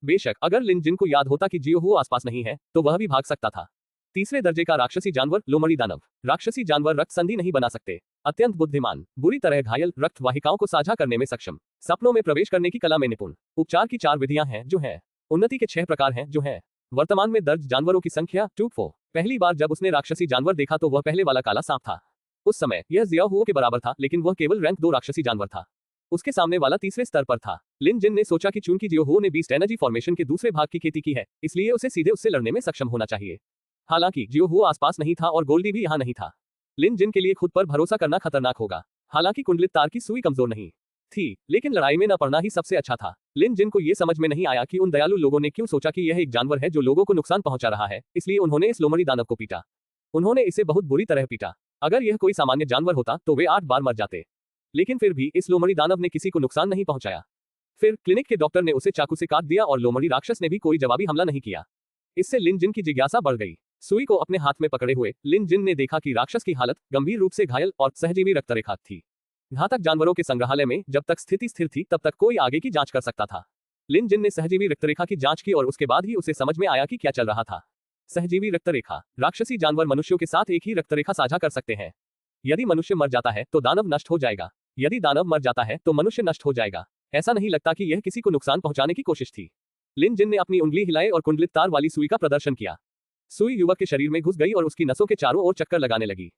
बेशक अगर लिन जिन को याद होता कि जियो हुआ आसपास नहीं है तो वह भी भाग सकता था। तीसरे दर्जे का राक्षसी जानवर लोमड़ी दानव। राक्षसी जानवर रक्त संधि नहीं बना सकते। अत्यंत बुद्धिमान, बुरी तरह घायल, रक्त वाहिकाओं को साझा करने में सक्षम, सपनों में प्रवेश करने की कला में निपुण। उपचार की 4 विधियां हैं जो है। उन्नति के 6 प्रकार हैं जो है। वर्तमान में दर्ज जानवरों की संख्या 24। पहली बार जब उसने राक्षसी जानवर देखा तो वह पहले वाला काला सांप था। उस समय यह जियाहुओ के बराबर था, लेकिन वह केवल रैंक 2 राक्षसी जानवर था। उसके सामने वाला तीसरे स्तर पर था। लिन जिन ने सोचा कि चूंकि जियोहुओ ने बीस्ट एनर्जी फॉर्मेशन के दूसरे भाग की खेती की है, इसलिए उसे सीधे उससे लड़ने में सक्षम होना चाहिए। हालांकि जियोहुओ आसपास नहीं था और गोल्डी भी यहां नहीं था। लिन जिन के लिए खुद पर भरोसा करना खतरनाक होगा। हालांकि कुंडलित तार की सुई कमजोर नहीं थी, लेकिन लड़ाई में न पड़ना ही सबसे अच्छा था। लिन जिन को यह समझ में नहीं आया कि उन दयालु लोगों ने क्यों सोचा कि यह एक जानवर है जो लोगों को नुकसान पहुंचा रहा है, इसलिए उन्होंने इस लोमड़ी दानव को पीटा। उन्होंने इसे बहुत बुरी तरह पीटा। अगर यह कोई सामान्य जानवर होता तो वे 8 बार मर जाते, लेकिन फिर भी इस लोमड़ी दानव ने किसी को नुकसान नहीं पहुंचाया। फिर क्लिनिक के डॉक्टर ने उसे चाकू से काट दिया और लोमड़ी राक्षस ने भी कोई जवाबी हमला नहीं किया। इससे लिन जिन की जिज्ञासा बढ़ गई। सुई को अपने हाथ में पकड़े हुए लिन जिन ने देखा कि राक्षस की हालत गंभीर रूप से घायल और सहजीवी रक्तरेखा थी। घातक जानवरों के संग्रहालय में जब तक स्थिति स्थिर थी तब तक कोई आगे की जांच कर सकता था। लिन जिन ने सहजीवी रक्तरेखा की जांच की और उसके बाद ही उसे समझ में आया कि क्या चल रहा था। सहजीवी रक्तरेखा। राक्षसी जानवर मनुष्यों के साथ एक ही रक्तरेखा साझा कर सकते हैं। यदि मनुष्य मर जाता है तो दानव नष्ट हो जाएगा। यदि दानव मर जाता है तो मनुष्य नष्ट हो जाएगा। ऐसा नहीं लगता कि यह किसी को नुकसान पहुंचाने की कोशिश थी। लिन जिन ने अपनी उंगली हिलाई और कुंडलित तार वाली सुई का प्रदर्शन किया। सुई युवक के शरीर में घुस गई और उसकी नसों के चारों ओर चक्कर लगाने लगी।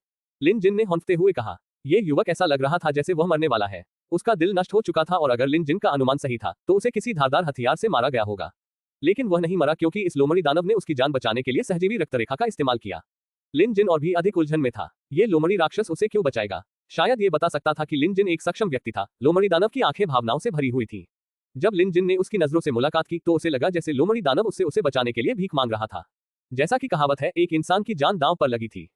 लिन जिन ने हौंकते हुए कहा, यह युवक ऐसा लग रहा था जैसे वह मरने वाला है। उसका दिल नष्ट हो चुका था और अगर लिन जिन का अनुमान सही था तो उसे किसी धारदार हथियार से मारा गया होगा। लेकिन वह नहीं मरा क्योंकि इस लोमड़ी दानव ने उसकी जान बचाने के लिए सहजीवी रक्तरेखा का इस्तेमाल किया। लिन जिन और भी अधिक उलझन में था। ये लोमड़ी राक्षस उसे क्यों बचाएगा? शायद ये बता सकता था कि लिन जिन एक सक्षम व्यक्ति था। लोमड़ी दानव की आंखें भावनाओं से भरी हुई थी। जब लिन जिन ने उसकी नजरों से मुलाकात की तो उसे लगा जैसे लोमड़ी दानव उससे उसे बचाने के लिए भीख मांग रहा था। जैसा कि कहावत है, एक इंसान की जान दांव पर लगी थी।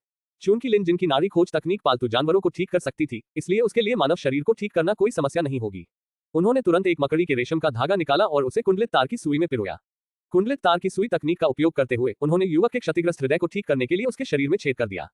चूंकि लिन जिन की नाड़ी खोज तकनीक पालतू जानवरों को ठीक कर सकती थी, इसलिए उसके लिए मानव शरीर को ठीक करना कोई समस्या नहीं होगी। उन्होंने तुरंत एक मकड़ी के रेशम का धागा निकाला और उसे कुंडलित तार की सुई में पिरोया। कुंडलित तार की सुई तकनीक का उपयोग करते हुए उन्होंने युवक के क्षतिग्रस्त हृदय को ठीक करने के लिए उसके शरीर में छेद कर दिया।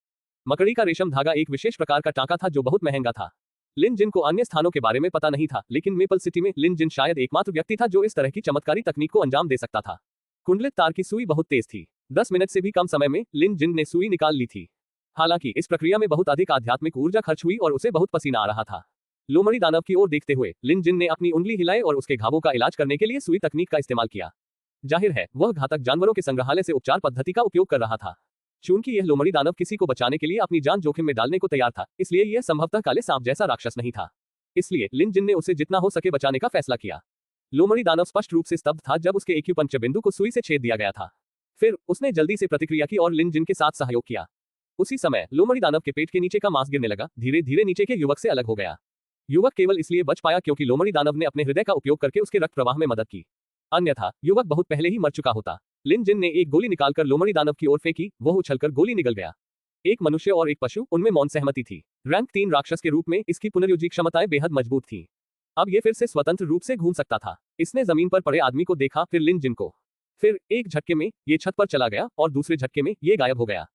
मकड़ी का रेशम धागा एक विशेष प्रकार का टांका था जो बहुत महंगा था। लिन जिन को अन्य स्थानों के बारे में पता नहीं था, लेकिन मेपल सिटी में लिन जिन शायद एकमात्र व्यक्ति था जो इस तरह की चमत्कारी तकनीक को अंजाम दे सकता था। कुंडलित तार की सुई बहुत तेज थी। 10 मिनट से भी कम समय में लिन जिन ने सुई निकाल ली थी। हालांकि इस प्रक्रिया में बहुत अधिक आध्यात्मिक ऊर्जा खर्च हुई और उसे बहुत पसीना आ रहा था। लोमड़ी दानव की ओर देखते हुए लिन जिन ने अपनी उंगली हिलाई और उसके घावों का इलाज करने के लिए सुई तकनीक का इस्तेमाल किया। जाहिर है वह घातक जानवरों के संग्रहालय से उपचार पद्धति का उपयोग कर रहा था। चूंकि यह लोमड़ी दानव किसी को बचाने के लिए अपनी जान जोखिम में डालने को तैयार था, इसलिए यह संभवतः काले सांप जैसा राक्षस नहीं था। इसलिए लिन जिन ने उसे जितना हो सके बचाने का फैसला किया। लोमड़ी दानव स्पष्ट रूप से स्तब्ध था जब उसके एक्यूपंक्चर बिंदु को सुई से छेद दिया गया था। फिर उसने जल्दी से प्रतिक्रिया की और लिन जिन के साथ सहयोग किया। उसी समय लोमड़ी दानव के पेट के नीचे का मांस गिरने लगा, धीरे धीरे नीचे के युवक से अलग हो गया। युवक केवल इसलिए बच पाया क्योंकि लोमड़ी दानव ने अपने हृदय का उपयोग करके उसके रक्त प्रवाह में मदद की। अन्यथा युवक बहुत पहले ही मर चुका होता। लिन जिन ने एक गोली निकालकर लोमड़ी दानव की ओर फेंकी, वह उछलकर गोली निगल गया। एक मनुष्य और एक पशु, उनमें मौन सहमति थी। रैंक 3 राक्षस के रूप में इसकी पुनर्योजी क्षमताएं बेहद मजबूत थीं। अब ये फिर से स्वतंत्र रूप से घूम सकता था। इसने जमीन पर पड़े आदमी को देखा, फिर लिन जिन को। फिर एक झटके में ये छत पर चला गया और दूसरे झटके में ये गायब हो गया।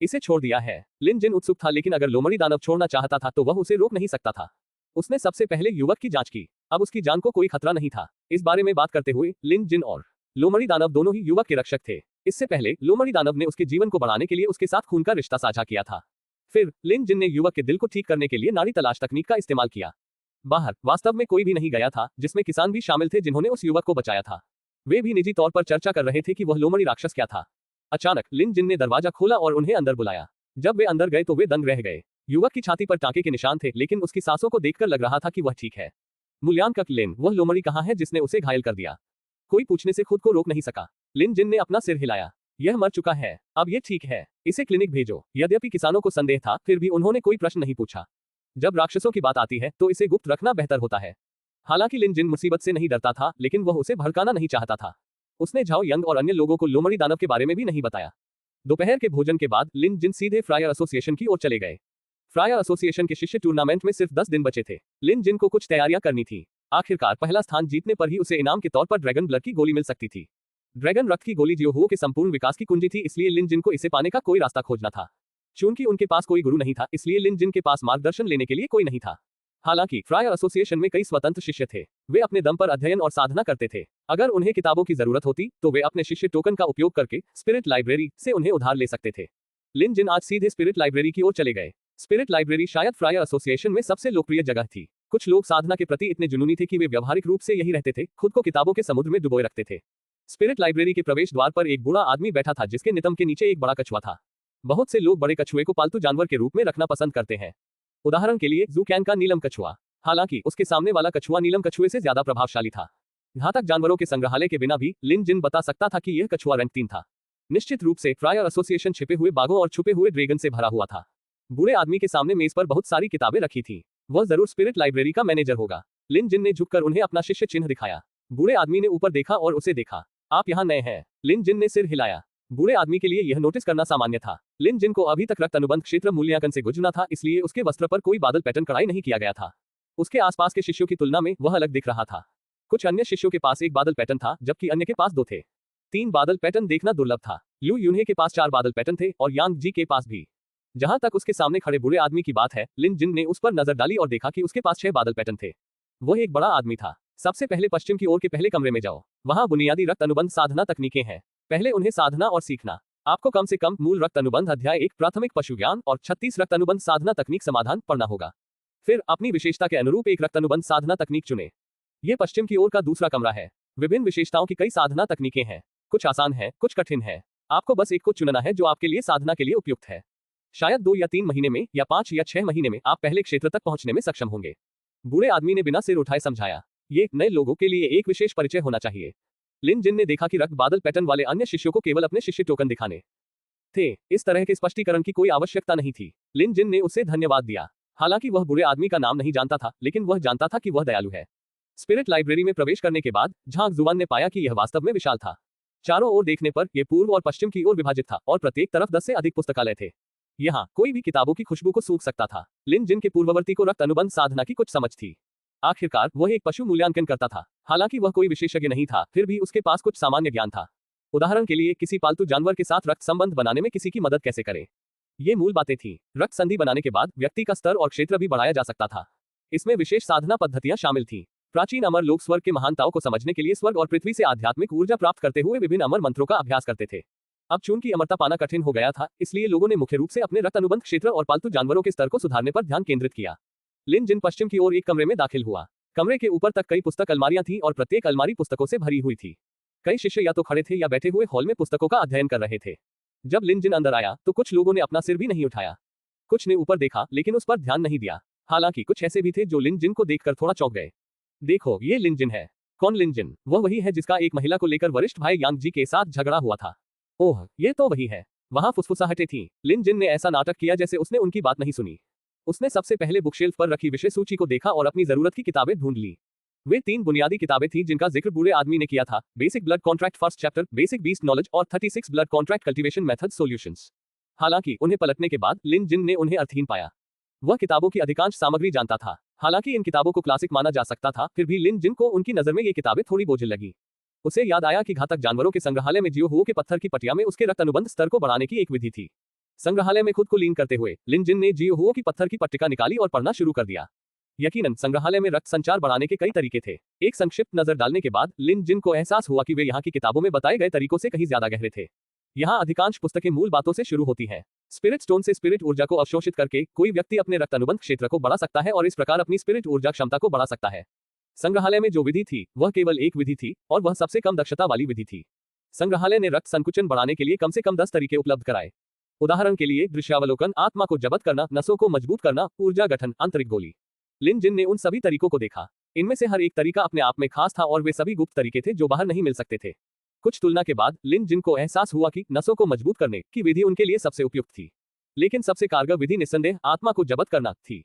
इसे छोड़ दिया है। लिन जिन उत्सुक था, लेकिन अगर लोमड़ी दानव छोड़ना चाहता था तो वह उसे रोक नहीं सकता था। उसने सबसे पहले युवक की जांच की। अब उसकी जान को कोई खतरा नहीं था। इस बारे में बात करते हुए लिन जिन और लोमड़ी दानव दोनों ही युवक के रक्षक थे। इससे पहले लोमड़ी दानव ने उसके जीवन को बढ़ाने के लिए उसके साथ खून का रिश्ता साझा किया था। फिर लिन जिन ने युवक के दिल को ठीक करने के लिए नाड़ी तलाश तकनीक का इस्तेमाल किया। बाहर वास्तव में कोई भी नहीं गया था, जिसमें किसान भी शामिल थे जिन्होंने उस युवक को बचाया था। वे भी निजी तौर पर चर्चा कर रहे थे कि वह लोमड़ी राक्षस क्या था। अचानक लिन जिन ने दरवाजा खोला और उन्हें अंदर बुलाया। जब वे अंदर गए तो वे दंग रह गए। युवक की छाती पर टांके के निशान थे, लेकिन उसकी सांसों को देखकर लग रहा था कि वह ठीक है। मूल्यांकक लिन, वह लोमड़ी कहाँ है जिसने उसे घायल कर दिया? कोई पूछने से खुद को रोक नहीं सका। लिन जिन ने अपना सिर हिलाया। यह मर चुका है, अब ये ठीक है, इसे क्लिनिक भेजो। यद्यपि किसानों को संदेह था, फिर भी उन्होंने कोई प्रश्न नहीं पूछा। जब राक्षसों की बात आती है तो इसे गुप्त रखना बेहतर होता है। हालांकि लिन जिन मुसीबत से नहीं डरता था, लेकिन वह उसे भड़काना नहीं चाहता था। उसने झाओ यंग और अन्य लोगों को लोमड़ी दानव के बारे में भी नहीं बताया। दोपहर के भोजन के बाद लिन जिन सीधे फ्रायर एसोसिएशन की ओर चले गए। फ्रायर एसोसिएशन के शिष्य टूर्नामेंट में सिर्फ 10 दिन बचे थे। लिन जिन को कुछ तैयारियां करनी थी। आखिरकार पहला स्थान जीतने पर ही उसे इनाम के तौर पर ड्रैगन ब्लड की गोली मिल सकती थी। ड्रैगन रक्त की गोली जियोहुओ के संपूर्ण विकास की कुंजी थी, इसलिए लिन जिन को इसे पाने का कोई रास्ता खोजना था। चूंकि उनके पास कोई गुरु नहीं था, इसलिए लिन जिन के पास मार्गदर्शन लेने के लिए कोई नहीं था। हालांकि फ्रायर एसोसिएशन में कई स्वतंत्र शिष्य थे। वे अपने दम पर अध्ययन और साधना करते थे। अगर उन्हें किताबों की जरूरत होती तो वे अपने शिष्य टोकन का उपयोग करके स्पिरिट लाइब्रेरी से उन्हें उधार ले सकते थे। लिन जिन आज सीधे स्पिरिट लाइब्रेरी की ओर चले गए। स्पिरिट लाइब्रेरी शायद फ्रायर एसोसिएशन में सबसे लोकप्रिय जगह थी। कुछ लोग साधना के प्रति इतने जुनूनी थे कि वे व्यवहारिक रूप से यही रहते थे, खुद को किताबों के समुद्र में डुबोए रखते थे। स्पिरिट लाइब्रेरी के प्रवेश द्वार पर एक बूढ़ा आदमी बैठा था, जिसके नितंब के नीचे एक बड़ा कछुआ था। बहुत से लोग बड़े कछुए को पालतू जानवर के रूप में रखना पसंद करते हैं। उदाहरण के लिए जूकैन का नीलम कछुआ। हालांकि उसके सामने वाला कछुआ नीलम कछुए से ज्यादा प्रभावशाली था। घातक जानवरों के संग्रहालय के बिना भी लिन जिन बता सकता था कि यह कछुआ रैंक 3 था। निश्चित रूप से फ्रायर एसोसिएशन छिपे हुए बाघों और छुपे हुए ड्रैगन से भरा हुआ था। बूढ़े आदमी के सामने मेज पर बहुत सारी किताबें रखी थी। वह जरूर स्पिरिट लाइब्रेरी का मैनेजर होगा। लिन जिन ने झुककर उन्हें अपना शिष्य चिन्ह दिखाया। बूढ़े आदमी ने ऊपर देखा और उसे देखा। आप यहाँ नए हैं? लिन जिन ने सिर हिलाया। बूढ़े आदमी के लिए यह नोटिस करना सामान्य था। लिन जिन को अभी तक रक्त अनुबंध क्षेत्र मूल्यांकन से गुजरना था, इसलिए उसके वस्त्र पर कोई बादल पैटर्न कढ़ाई नहीं किया गया था। उसके आसपास के शिष्यों की तुलना में वह अलग दिख रहा था। कुछ अन्य शिष्यों के पास एक बादल पैटर्न था, जबकि अन्य के पास 2 थे। 3 बादल पैटर्न देखना दुर्लभ था। लू यून्हे के पास 4 बादल पैटर्न थे और यांग जी के पास भी। जहां तक उसके सामने खड़े बूढ़े आदमी की बात है, लिन जिन ने उस पर नजर डाली और देखा कि उसके पास 6 बादल पैटर्न थे। वह एक बड़ा आदमी था। सबसे पहले पश्चिम की ओर के पहले कमरे में जाओ। वहां बुनियादी रक्त अनुबंध साधना तकनीकें हैं। पहले उन्हें साधना और सीखना। आपको कम से कम मूल रक्त अनुबंध अध्याय 1 प्राथमिक पशु ज्ञान और 36 रक्त अनुबंध साधना तकनीक समाधान पढ़ना होगा। फिर अपनी विशेषता के अनुरूप एक रक्त अनुबंध साधना तकनीक चुनें। यह पश्चिम की ओर का दूसरा कमरा है। विभिन्न विशेषताओं की कई साधना तकनीकें हैं। कुछ आसान है, कुछ कठिन है। आपको बस एक को चुनना है जो आपके लिए साधना के लिए उपयुक्त है। शायद 2 या 3 महीने में या 5 या 6 महीने में आप पहले क्षेत्र तक पहुंचने में सक्षम होंगे। बूढ़े आदमी ने बिना सिर उठाए समझाया। ये नए लोगों के लिए एक विशेष परिचय होना चाहिए। लिन जिन ने देखा कि रक्त बादल पैटर्न वाले अन्य शिष्यों को केवल अपने शिष्य टोकन दिखाने थे। इस तरह के स्पष्टीकरण की कोई आवश्यकता नहीं थी। लिन जिन ने उसे धन्यवाद दिया। हालांकि वह बूढ़े आदमी का नाम नहीं जानता था, लेकिन वह जानता था कि वह दयालु है। स्पिरिट लाइब्रेरी में प्रवेश करने के बाद झांग जुआन ने पाया कि यह वास्तव में विशाल था। चारों ओर देखने पर यह पूर्व और पश्चिम की ओर विभाजित था और प्रत्येक तरफ 10 से अधिक पुस्तकालय थे। यहाँ कोई भी किताबों की खुशबू को सूंघ सकता था। लिन जिन के पूर्ववर्ती को रक्त अनुबंध साधना की कुछ समझ थी। आखिरकार वह एक पशु मूल्यांकन करता था। हालांकि वह कोई विशेषज्ञ नहीं था, फिर भी उसके पास कुछ सामान्य ज्ञान था। उदाहरण के लिए किसी पालतू जानवर के साथ रक्त संबंध बनाने में किसी की मदद कैसे करें। ये मूल बातें थी। रक्त संधि बनाने के बाद व्यक्ति का स्तर और क्षेत्र भी बढ़ाया जा सकता था। इसमें विशेष साधना पद्धतियां शामिल थी। प्राचीन अमर लोग स्वर्ग के महानताओं को समझने के लिए स्वर्ग और पृथ्वी से आध्यात्मिक ऊर्जा प्राप्त करते हुए विभिन्न अमर मंत्रों का अभ्यास करते थे। अब चूंकि अमरता पाना कठिन हो गया था, इसलिए लोगों ने मुख्य रूप से अपने रक्त अनुबंध क्षेत्र और पालतू जानवरों के स्तर को सुधारने पर ध्यान केंद्रित किया। लिन जिन पश्चिम की ओर एक कमरे में दाखिल हुआ। कमरे के ऊपर तक कई पुस्तक अलमारियां थीं और प्रत्येक अलमारी पुस्तकों से भरी हुई थी। कई शिष्य या तो खड़े थे या बैठे हुए हॉल में पुस्तकों का अध्ययन कर रहे थे। जब लिन जिन अंदर आया तो कुछ लोगों ने अपना सिर भी नहीं उठाया। कुछ ने ऊपर देखा, लेकिन उस पर ध्यान नहीं दिया। हालांकि कुछ ऐसे भी थे जो लिन जिन को देखकर थोड़ा चौंक गए। देखो, ये लिन जिन है। कौन लिन जिन? वह वही है जिसका एक महिला को लेकर वरिष्ठ भाई यांग जी के साथ झगड़ा हुआ था। ओह, ये तो वही है। वहां फुसफुसाहटें थीं। लिन जिन ने ऐसा नाटक किया जैसे उसने उनकी बात नहीं सुनी। उसने सबसे पहले बुकशेल्फ पर रखी विषय सूची को देखा और अपनी जरूरत की किताबें ढूंढ ली। वे 3 बुनियादी किताबें थीं जिनका जिक्र बूढ़े आदमी ने किया था। Basic blood contract first chapter, basic beast knowledge और 36 blood contract cultivation method solutions. हालांकि उन्हें पलटने के बाद लिन जिन ने उन्हें अर्थहीन पाया। वह किताबों की अधिकांश सामग्री जानता था। हालांकि इन किताबों को क्लासिक माना जा सकता था, फिर भी लिन जिन को उनकी नजर में ये किताबें थोड़ी बोझिल लगी। उसे याद आया कि घातक जानवरों के संग्रहालय में जियोहुओ के पत्थर की पट्टिया में उसके रक्त अनुबंध स्तर को बढ़ाने की एक विधि थी। संग्रहालय में खुद को लीन करते हुए लिन जिन ने जियोहुओ की पत्थर की पट्टिका निकाली और पढ़ना शुरू कर दिया। यकीनन संग्रहालय में रक्त संचार बढ़ाने के कई तरीके थे। एक संक्षिप्त नजर डालने के बाद लिन जिन को एहसास हुआ कि वे यहाँ की किताबों में बताए गए तरीकों से कहीं ज्यादा गहरे थे। यहाँ अधिकांश पुस्तकें मूल बातों से शुरू होती हैं। स्पिरिट स्टोन से स्पिरिट ऊर्जा को अवशोषित करके कोई व्यक्ति अपने रक्त अनुबंध क्षेत्र को बढ़ा सकता है और इस प्रकार अपनी स्पिरिट ऊर्जा क्षमता को बढ़ा सकता है। संग्रहालय में जो विधि थी वह केवल एक विधि थी और वह सबसे कम दक्षता वाली विधि थी। संग्रहालय ने रक्त संकुचन बढ़ाने के लिए कम से कम 10 तरीके उपलब्ध कराए। उदाहरण के लिए दृश्यावलोकन, आत्मा को जब्त करना, नसों को मजबूत करना, ऊर्जा गठन, आंतरिक गोली। लिन जिन ने उन सभी तरीकों को देखा। इनमें से हर एक तरीका अपने आप में खास था और वे सभी गुप्त तरीके थे जो बाहर नहीं मिल सकते थे। कुछ तुलना के बाद लिन जिन को एहसास हुआ कि नसों को मजबूत करने की विधि उनके लिए सबसे उपयुक्त थी। लेकिन सबसे कारगर विधि निस्संदेह आत्मा को जब्त करना थी।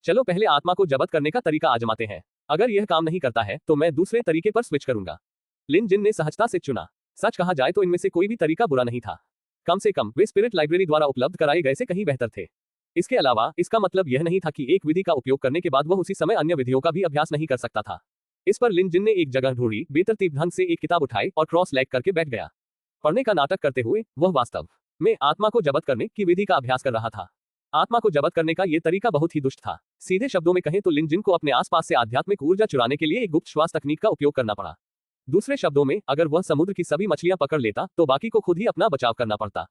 चलो पहले आत्मा को जब्त करने का तरीका आजमाते हैं। अगर यह काम नहीं करता है तो मैं दूसरे तरीके पर स्विच करूंगा। लिन जिन ने सहजता से चुना। सच कहा जाए तो इनमें से कोई भी तरीका बुरा नहीं था। कम से कम वे स्पिरिट लाइब्रेरी द्वारा उपलब्ध कराए गए से कहीं बेहतर थे। इसके अलावा इसका मतलब यह नहीं था कि एक विधि का उपयोग करने के बाद वह उसी समय अन्य विधियों का भी अभ्यास नहीं कर सकता था। इस पर लिन जिन ने एक जगह ढूंढी, बेतरतीब ढंग से एक किताब उठाई और क्रॉस लेग करके बैठ गया। पढ़ने का नाटक करते हुए वह वास्तव में आत्मा को जब्त करने की विधि का अभ्यास कर रहा था। आत्मा को जब्त करने का यह तरीका बहुत ही दुष्ट था। सीधे शब्दों में कहें तो लिन जिन को अपने आसपास से आध्यात्मिक ऊर्जा चुराने के लिए एक गुप्त श्वास तकनीक का उपयोग करना पड़ा। दूसरे शब्दों में, अगर वह समुद्र की सभी मछलियां पकड़ लेता तो बाकी को खुद ही अपना बचाव करना पड़ता।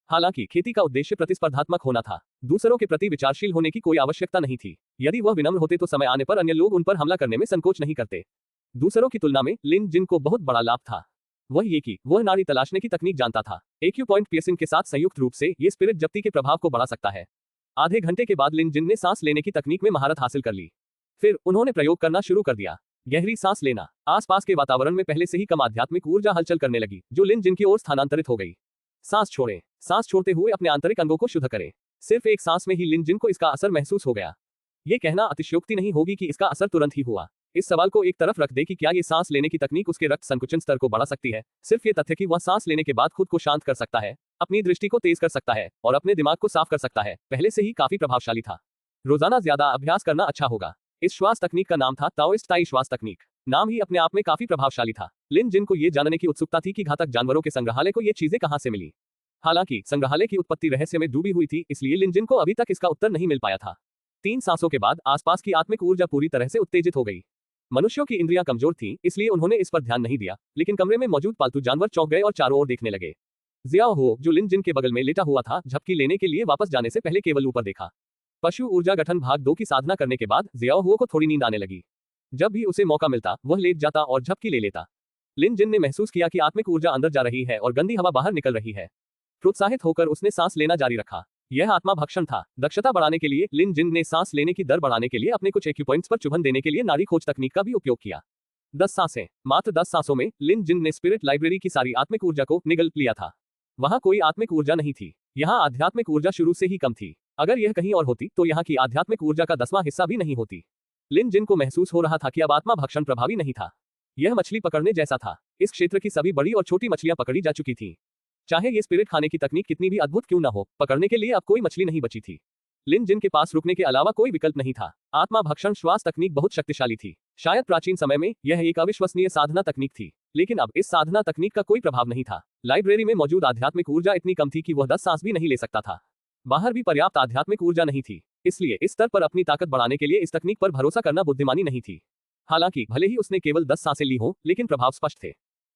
हालांकि खेती का उद्देश्य प्रतिस्पर्धात्मक होना था। दूसरों के प्रति विचारशील होने की कोई आवश्यकता नहीं थी। यदि वह विनम्र होते तो समय आने पर अन्य लोग उन पर हमला करने में संकोच नहीं करते। दूसरों की तुलना में लिन जिन को बहुत बड़ा लाभ था। वह ये कि वह नाड़ी तलाशने की तकनीक जानता था। एक्यूपॉइंट पियर्सिंग के साथ संयुक्त रूप से ये स्पिरिट जब्ती के प्रभाव को बढ़ा सकता है। आधे घंटे के बाद लिन जिन ने सांस लेने की तकनीक में महारत हासिल कर ली। फिर उन्होंने प्रयोग करना शुरू कर दिया। गहरी सांस लेना। आसपास के वातावरण में पहले से ही कम आध्यात्मिक ऊर्जा हलचल करने लगी, जो लिन जिन की ओर स्थानांतरित हो गई। सांस छोड़ें। सांस छोड़ते हुए अपने आंतरिक अंगों को शुद्ध करें। सिर्फ एक सांस में ही लिन जिन को इसका असर महसूस हो गया। ये कहना अतिशयोक्ति नहीं होगी कि इसका असर तुरंत ही हुआ। इस सवाल को एक तरफ रख दे कि क्या ये सांस लेने की तकनीक उसके रक्त संकुचन स्तर को बढ़ा सकती है। सिर्फ ये तथ्य कि वह सांस लेने के बाद खुद को शांत कर सकता है, अपनी दृष्टि को तेज कर सकता है और अपने दिमाग को साफ कर सकता है, पहले से ही काफी प्रभावशाली था। रोजाना ज्यादा अभ्यास करना अच्छा होगा। इस श्वास तकनीक का नाम था ताओइस्ट ताई श्वास तकनीक। नाम ही अपने आप में काफी प्रभावशाली था। लिन जिन को ये जानने की उत्सुकता थी कि घातक जानवरों के संग्रहालय को ये चीजें कहां से मिली। हालांकि संग्रहालय की उत्पत्ति रहस्य में डूबी हुई थी, इसलिए लिन जिन को अभी तक इसका उत्तर नहीं मिल पाया था। 3 सांसों के बाद आसपास की आत्मिक ऊर्जा पूरी तरह से उत्तेजित हो गई। मनुष्यों की इंद्रियां कमजोर थीं, इसलिए उन्होंने इस पर ध्यान नहीं दिया, लेकिन कमरे में मौजूद पालतू जानवर चौंक गए और चारों ओर देखने लगे। जियाओ हो, जो लिन जिन के बगल में लेटा हुआ था, झपकी लेने के लिए वापस जाने से पहले केवल ऊपर देखा। पशु ऊर्जा गठन भाग 2 की साधना करने के बाद जियाओ हो को थोड़ी नींद आने लगी। जब भी उसे मौका मिलता वह लेट जाता और झपकी ले लेता। लिन जिन ने महसूस किया कि आत्मिक ऊर्जा अंदर जा रही है और गंदी हवा बाहर निकल रही है। प्रोत्साहित होकर उसने सांस लेना जारी रखा। यह आत्मा भक्षण था। दक्षता बढ़ाने के लिए लिन जिन ने सांस लेने की दर बढ़ाने के लिए अपने कुछ एक्यूपॉइंट्स पर चुभन देने के लिए नाड़ी खोज तकनीक का भी उपयोग किया। 10 सांसें। मात्र 10 सांसों में लिन जिन ने स्पिरिट लाइब्रेरी की सारी आत्मिक ऊर्जा को निगल लिया था। वहां कोई आत्मिक ऊर्जा नहीं थी। यहाँ आध्यात्मिक ऊर्जा शुरू से ही कम थी। अगर यह कहीं और होती तो यहाँ की आध्यात्मिक ऊर्जा का 10वां हिस्सा भी नहीं होती। लिन जिन को महसूस हो रहा था कि अब आत्मा भक्षण प्रभावी नहीं था। यह मछली पकड़ने जैसा था। इस क्षेत्र की सभी बड़ी और छोटी मछलियां पकड़ी जा चुकी थी। चाहे ये स्पिरिट खाने की तकनीक कितनी भी अद्भुत क्यों न हो, पकड़ने के लिए अब कोई मछली नहीं बची थी। लिन जिन के पास रुकने के अलावा कोई विकल्प नहीं था। आत्मा भक्षण श्वास तकनीक बहुत शक्तिशाली थी। शायद प्राचीन समय में यह एक अविश्वसनीय साधना तकनीक थी, लेकिन अब इस साधना तकनीक का कोई प्रभाव नहीं था। लाइब्रेरी में मौजूद आध्यात्मिक ऊर्जा इतनी कम थी कि वह 10 सांस भी नहीं ले सकता था। बाहर भी पर्याप्त आध्यात्मिक ऊर्जा नहीं थी, इसलिए इस स्तर पर अपनी ताकत बढ़ाने के लिए इस तकनीक पर भरोसा करना बुद्धिमानी नहीं थी। हालांकि भले ही उसने केवल 10 सांसें ली हो, लेकिन प्रभाव स्पष्ट थे।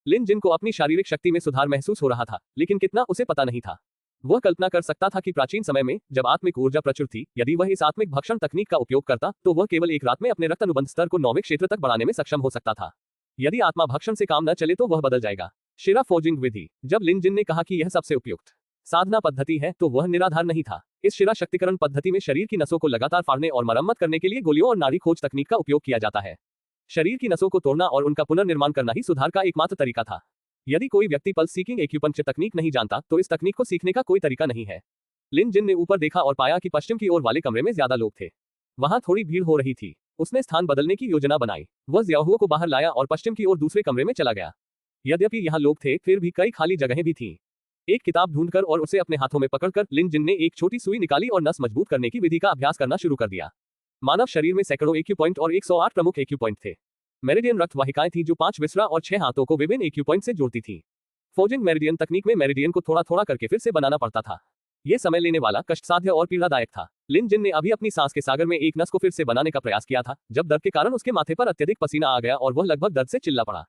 लिन जिन को अपनी शारीरिक शक्ति में सुधार महसूस हो रहा था, लेकिन कितना उसे पता नहीं था। वह कल्पना कर सकता था कि प्राचीन समय में जब आत्मिक ऊर्जा प्रचुर थी, यदि वह इस आत्मिक भक्षण तकनीक का उपयोग करता तो वह केवल एक रात में अपने रक्त अनुबंध स्तर को 9वें क्षेत्र तक बढ़ाने में सक्षम हो सकता था। यदि आत्मा भक्षण से काम न चले तो वह बदल जाएगा। शिरा फोर्जिंग विधि। जब लिन जिन ने कहा कि यह सबसे उपयुक्त साधना पद्धति है तो वह निराधार नहीं था। इस शिरा शक्तिकरण पद्धति में शरीर की नसों को लगातार फाड़ने और मरम्मत करने के लिए गोलियों और नाड़ी खोज तकनीक का उपयोग किया जाता है। शरीर की नसों को तोड़ना और उनका पुनर्निर्माण करना ही सुधार का एकमात्र तरीका था। यदि कोई व्यक्ति पल्स सीकिंग एक्यूपंक्चर तकनीक नहीं जानता तो इस तकनीक को सीखने का कोई तरीका नहीं है। लिन जिन ने ऊपर देखा और पाया कि पश्चिम की ओर वाले कमरे में ज्यादा लोग थे। वहां थोड़ी भीड़ हो रही थी। उसने स्थान बदलने की योजना बनाई। वह जियाहुओ को बाहर लाया और पश्चिम की ओर दूसरे कमरे में चला गया। यद्यपि यहाँ लोग थे, फिर भी कई खाली जगहें भी थीं। एक किताब ढूंढकर और उसे अपने हाथों में पकड़कर लिन जिन ने एक छोटी सुई निकाली और नस मजबूत करने की विधि का अभ्यास करना शुरू कर दिया। मानव शरीर में सैकड़ों एक्यूपॉइंट और 108 प्रमुख एक्यूपॉइंट थे। मेरिडियन रक्त वाहिकाएं थी जो 5 विसरा और 6 हाथों को विभिन्न एक्यूपॉइंट से जोड़ती थी। फोर्जिंग मेरिडियन तकनीक में मेरिडियन को थोड़ा थोड़ा करके फिर से बनाना पड़ता था। यह समय लेने वाला, कष्टसाध्य और पीड़ादायक था। लिन जिन ने अभी अपनी सांस के सागर में एक नस को फिर से बनाने का प्रयास किया था, जब दर्द के कारण उसके माथे पर अत्यधिक पसीना आ गया और वह लगभग दर्द से चिल्ला पड़ा।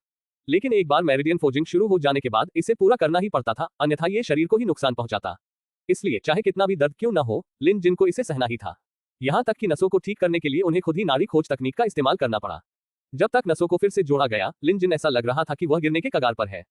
लेकिन एक बार मेरिडियन फोर्जिंग शुरू हो जाने के बाद इसे पूरा करना ही पड़ता था, अन्यथा यह शरीर को ही नुकसान पहुंचाता। इसलिए चाहे कितना भी दर्द क्यों न हो, लिन जिन को इसे सहना ही था। यहां तक कि नसों को ठीक करने के लिए उन्हें खुद ही नाड़ी खोज तकनीक का इस्तेमाल करना पड़ा। जब तक नसों को फिर से जोड़ा गया, लिन जिन ऐसा लग रहा था कि वह गिरने के कगार पर है।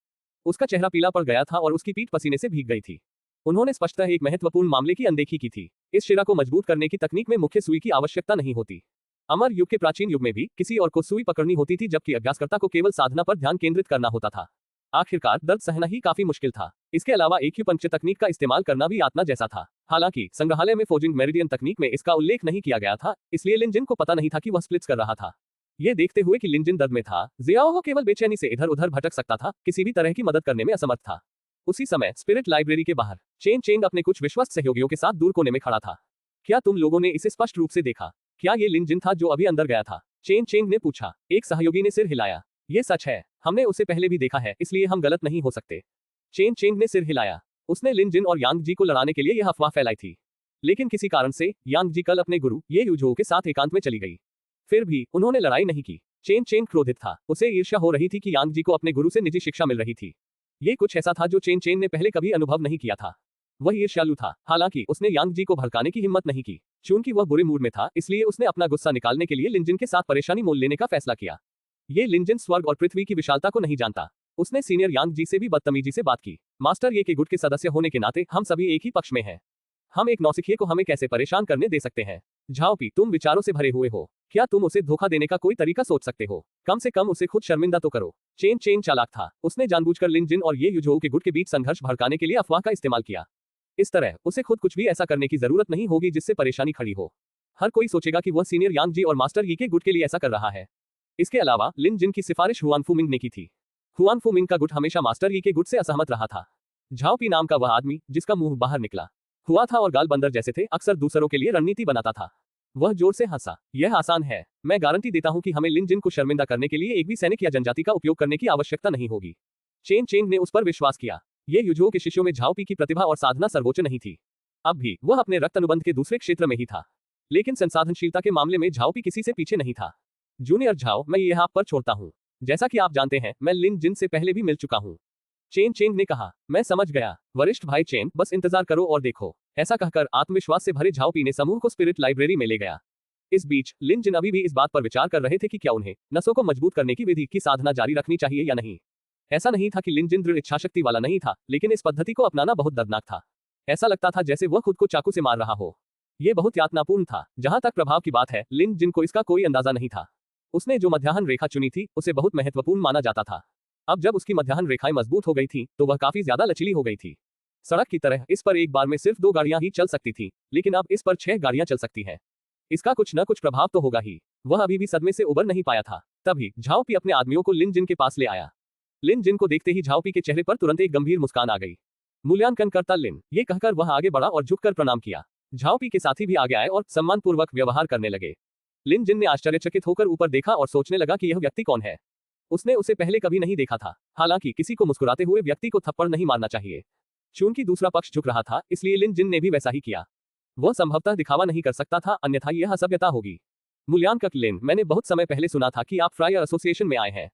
उसका चेहरा पीला पड़ गया था और उसकी पीठ पसीने से भीग गई थी। उन्होंने स्पष्टतः एक महत्वपूर्ण मामले की अनदेखी की थी। इस शिरा को मजबूत करने की तकनीक में मुख्य सुई की आवश्यकता नहीं होती। अमर युग के प्राचीन युग में भी किसी और को सुई पकड़नी होती थी, जबकि अभ्यासकर्ता को केवल साधना पर ध्यान केंद्रित करना होता था। आखिरकार दर्द सहना ही काफी मुश्किल था। इसके अलावा एक्यूपंक्चर तकनीक का इस्तेमाल करना भी यातना जैसा था। हालांकि संग्रहालय में फोजिंग मेरिडियन तकनीक में इसका उल्लेख नहीं किया गया था, इसलिए लिन जिन को पता नहीं था कि वह स्प्लिट्स कर रहा था। ये देखते हुए कि लिन जिन दर्द में था, जियाओ केवल बेचैनी से इधर उधर भटक सकता था, किसी भी तरह की मदद करने में असमर्थ था। उसी समय स्पिरिट लाइब्रेरी के बाहर चेन चेंग अपने कुछ विश्वस्त सहयोगियों के साथ दूर कोने में खड़ा था। क्या तुम लोगों ने इसे स्पष्ट रूप से देखा? क्या ये लिन जिन था जो अभी अंदर गया था? चेन चेंग ने पूछा। एक सहयोगी ने सिर हिलाया। ये सच है, हमने उसे पहले भी देखा है, इसलिए हम गलत नहीं हो सकते। चेन चेंग ने सिर हिलाया। उसने लिन जिन और यांग जी को लड़ाने के लिए यह अफवाह फैलाई थी, लेकिन किसी कारण से यांग जी कल अपने गुरु ये यूझो के साथ एकांत में चली गई। फिर भी उन्होंने लड़ाई नहीं की। चेन चेंग क्रोधित था। उसे ईर्ष्या हो रही थी कि यांग जी को अपने गुरु से निजी शिक्षा मिल रही थी। ये कुछ ऐसा था जो चेन चेन ने पहले कभी अनुभव नहीं किया था। वह ईर्ष्यालु था। हालांकि उसने यांग जी को भड़काने की हिम्मत नहीं की। चूंकि वह बुरे मूड में था, इसलिए उसने अपना गुस्सा निकालने के लिए लिनजिन के साथ परेशानी मोल लेने का फैसला किया। ये लिनजिन स्वर्ग और पृथ्वी की विशालता को नहीं जानता। उसने सीनियर यांग जी से भी बदतमीजी से बात की। मास्टर ये के गुट के सदस्य होने के नाते हम सभी एक ही पक्ष में हैं। हम एक नौसिखिए को हमें कैसे परेशान करने दे सकते हैं? झाओपी, तुम विचारों से भरे हुए हो। क्या तुम उसे धोखा देने का कोई तरीका सोच सकते हो? कम से कम उसे खुद शर्मिंदा तो करो। चेन चेन चालाक था। उसने जानबूझकर लिन जिन और ये यूझो के गुट के बीच संघर्ष भड़काने के लिए अफवाह का इस्तेमाल किया। इस तरह उसे खुद कुछ भी ऐसा करने की जरूरत नहीं होगी जिससे परेशानी खड़ी हो। हर कोई सोचेगा कि वह सीनियर यांग जी और मास्टर यी के गुट के लिए ऐसा कर रहा है। इसके अलावा लिन जिन की सिफारिश हुआन फुमिंग ने की थी। हुआन फुमिंग का गुट हमेशा मास्टर यी के गुट से असहमत रहा था। झाओपी नाम का वह आदमी जिसका मुंह बाहर निकला हुआ था और गाल बंदर जैसे थे, अक्सर दूसरों के लिए रणनीति बनाता था। वह जोर से हंसा। यह आसान है। मैं गारंटी देता हूं कि हमें लिन जिन को शर्मिंदा करने के लिए एक भी सैनिक या जनजाति का उपयोग करने की आवश्यकता नहीं होगी। चेन चेंग ने उस पर विश्वास किया। ये यूझो के शिष्यों में झाओपी की प्रतिभा और साधना सर्वोच्च नहीं थी। अब भी वह अपने रक्त अनुबंध के दूसरे क्षेत्र में ही था, लेकिन संसाधनशीलता के मामले में झाओपी किसी से पीछे नहीं था। जूनियर झाओ, मैं यह आप पर छोड़ता हूं। जैसा कि आप जानते हैं, मैं लिन जिन से पहले भी मिल चुका हूं। चेन चेंग ने कहा। मैं समझ गया वरिष्ठ भाई चेन, बस इंतजार करो और देखो। ऐसा कहकर आत्मविश्वास से भरे झाओपी ने समूह को स्पिरिट लाइब्रेरी में ले गया। इस बीच लिन जिन अभी भी इस बात पर विचार कर रहे थे कि क्या उन्हें नसों को मजबूत करने की विधि की साधना जारी रखनी चाहिए या नहीं। ऐसा नहीं था कि लिन जिन दृढ़ इच्छाशक्ति वाला नहीं था, लेकिन इस पद्धति को अपनाना बहुत दर्दनाक था। ऐसा लगता था जैसे वह खुद को चाकू से मार रहा हो। यह बहुत यातनापूर्ण था। जहां तक प्रभाव की बात है, लिन जिन को इसका कोई अंदाजा नहीं था। उसने जो मध्याह्न रेखा चुनी थी, उसे बहुत महत्वपूर्ण माना जाता था। अब जब उसकी मध्याह्न रेखाएं मजबूत हो गई थी, तो वह काफी ज्यादा लचीली हो गई थी। सड़क की तरह इस पर एक बार में सिर्फ 2 गाड़ियां ही चल सकती थी, लेकिन अब इस पर 6 गाड़ियां चल सकती हैं। इसका कुछ न कुछ प्रभाव तो होगा ही। वह अभी भी सदमे से उबर नहीं पाया था। तभी झाओपी अपने आदमियों को लिन जिन के पास ले आया। लिन जिन को देखते ही झाओपी के चेहरे पर तुरंत एक गंभीर मुस्कान आ गई। मूल्यांकन करता लिन, ये कहकर वह आगे बढ़ा और झुककर प्रणाम किया। झाओपी के साथी भी आगे आए और सम्मानपूर्वक व्यवहार करने लगे। लिन जिन ने आश्चर्यचकित होकर ऊपर देखा और सोचने लगा कि यह व्यक्ति कौन है। उसने उसे पहले कभी नहीं देखा था। हालांकि किसी को मुस्कुराते हुए व्यक्ति को थप्पड़ नहीं मारना चाहिए। चूंकि दूसरा पक्ष झुक रहा था, इसलिए लिन जिन ने भी वैसा ही किया। वह संभवतः दिखावा नहीं कर सकता था, अन्यथा यह असभ्यता होगी। मूल्यांकक लिन, मैंने बहुत समय पहले सुना था कि आप फ्रायर एसोसिएशन में आए हैं।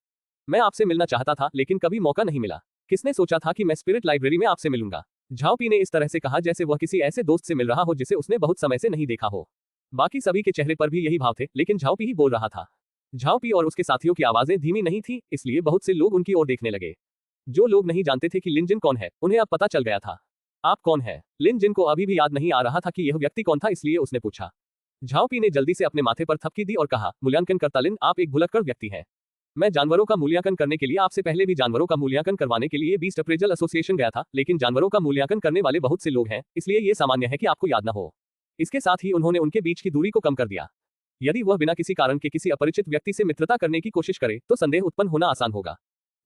मैं आपसे मिलना चाहता था, लेकिन कभी मौका नहीं मिला। किसने सोचा था कि मैं स्पिरिट लाइब्रेरी में आपसे मिलूंगा? झाओपी ने इस तरह से कहा जैसे वह किसी ऐसे दोस्त से मिल रहा हो जिसे उसने बहुत समय से नहीं देखा हो। बाकी सभी के चेहरे पर भी यही भाव थे, लेकिन झाओपी ही बोल रहा था। झाओपी और उसके साथियों की आवाजें धीमी नहीं थी, इसलिए बहुत से लोग उनकी ओर देखने लगे। जो लोग नहीं जानते थे कि लिन जिन कौन है, उन्हें अब पता चल गया था। आप कौन है? लिन जिन को अभी भी याद नहीं आ रहा था कि यह व्यक्ति कौन था, इसलिए उसने पूछा। झाओपी ने जल्दी से अपने माथे पर थपकी दी और कहा, मूल्यांकन करता लिन, आप एक भुलक्कड़ व्यक्ति हैं। मैं जानवरों का मूल्यांकन करने के लिए आपसे पहले भी जानवरों का मूल्यांकन करवाने के लिए बीस्ट अप्रेजल एसोसिएशन गया था, लेकिन जानवरों का मूल्यांकन करने वाले बहुत से लोग हैं, इसलिए ये सामान्य है कि आपको याद न हो। इसके साथ ही उन्होंने उनके बीच की दूरी को कम कर दिया। यदि वह बिना किसी कारण के किसी अपरिचित व्यक्ति से मित्रता करने की कोशिश करे, तो संदेह उत्पन्न होना आसान होगा।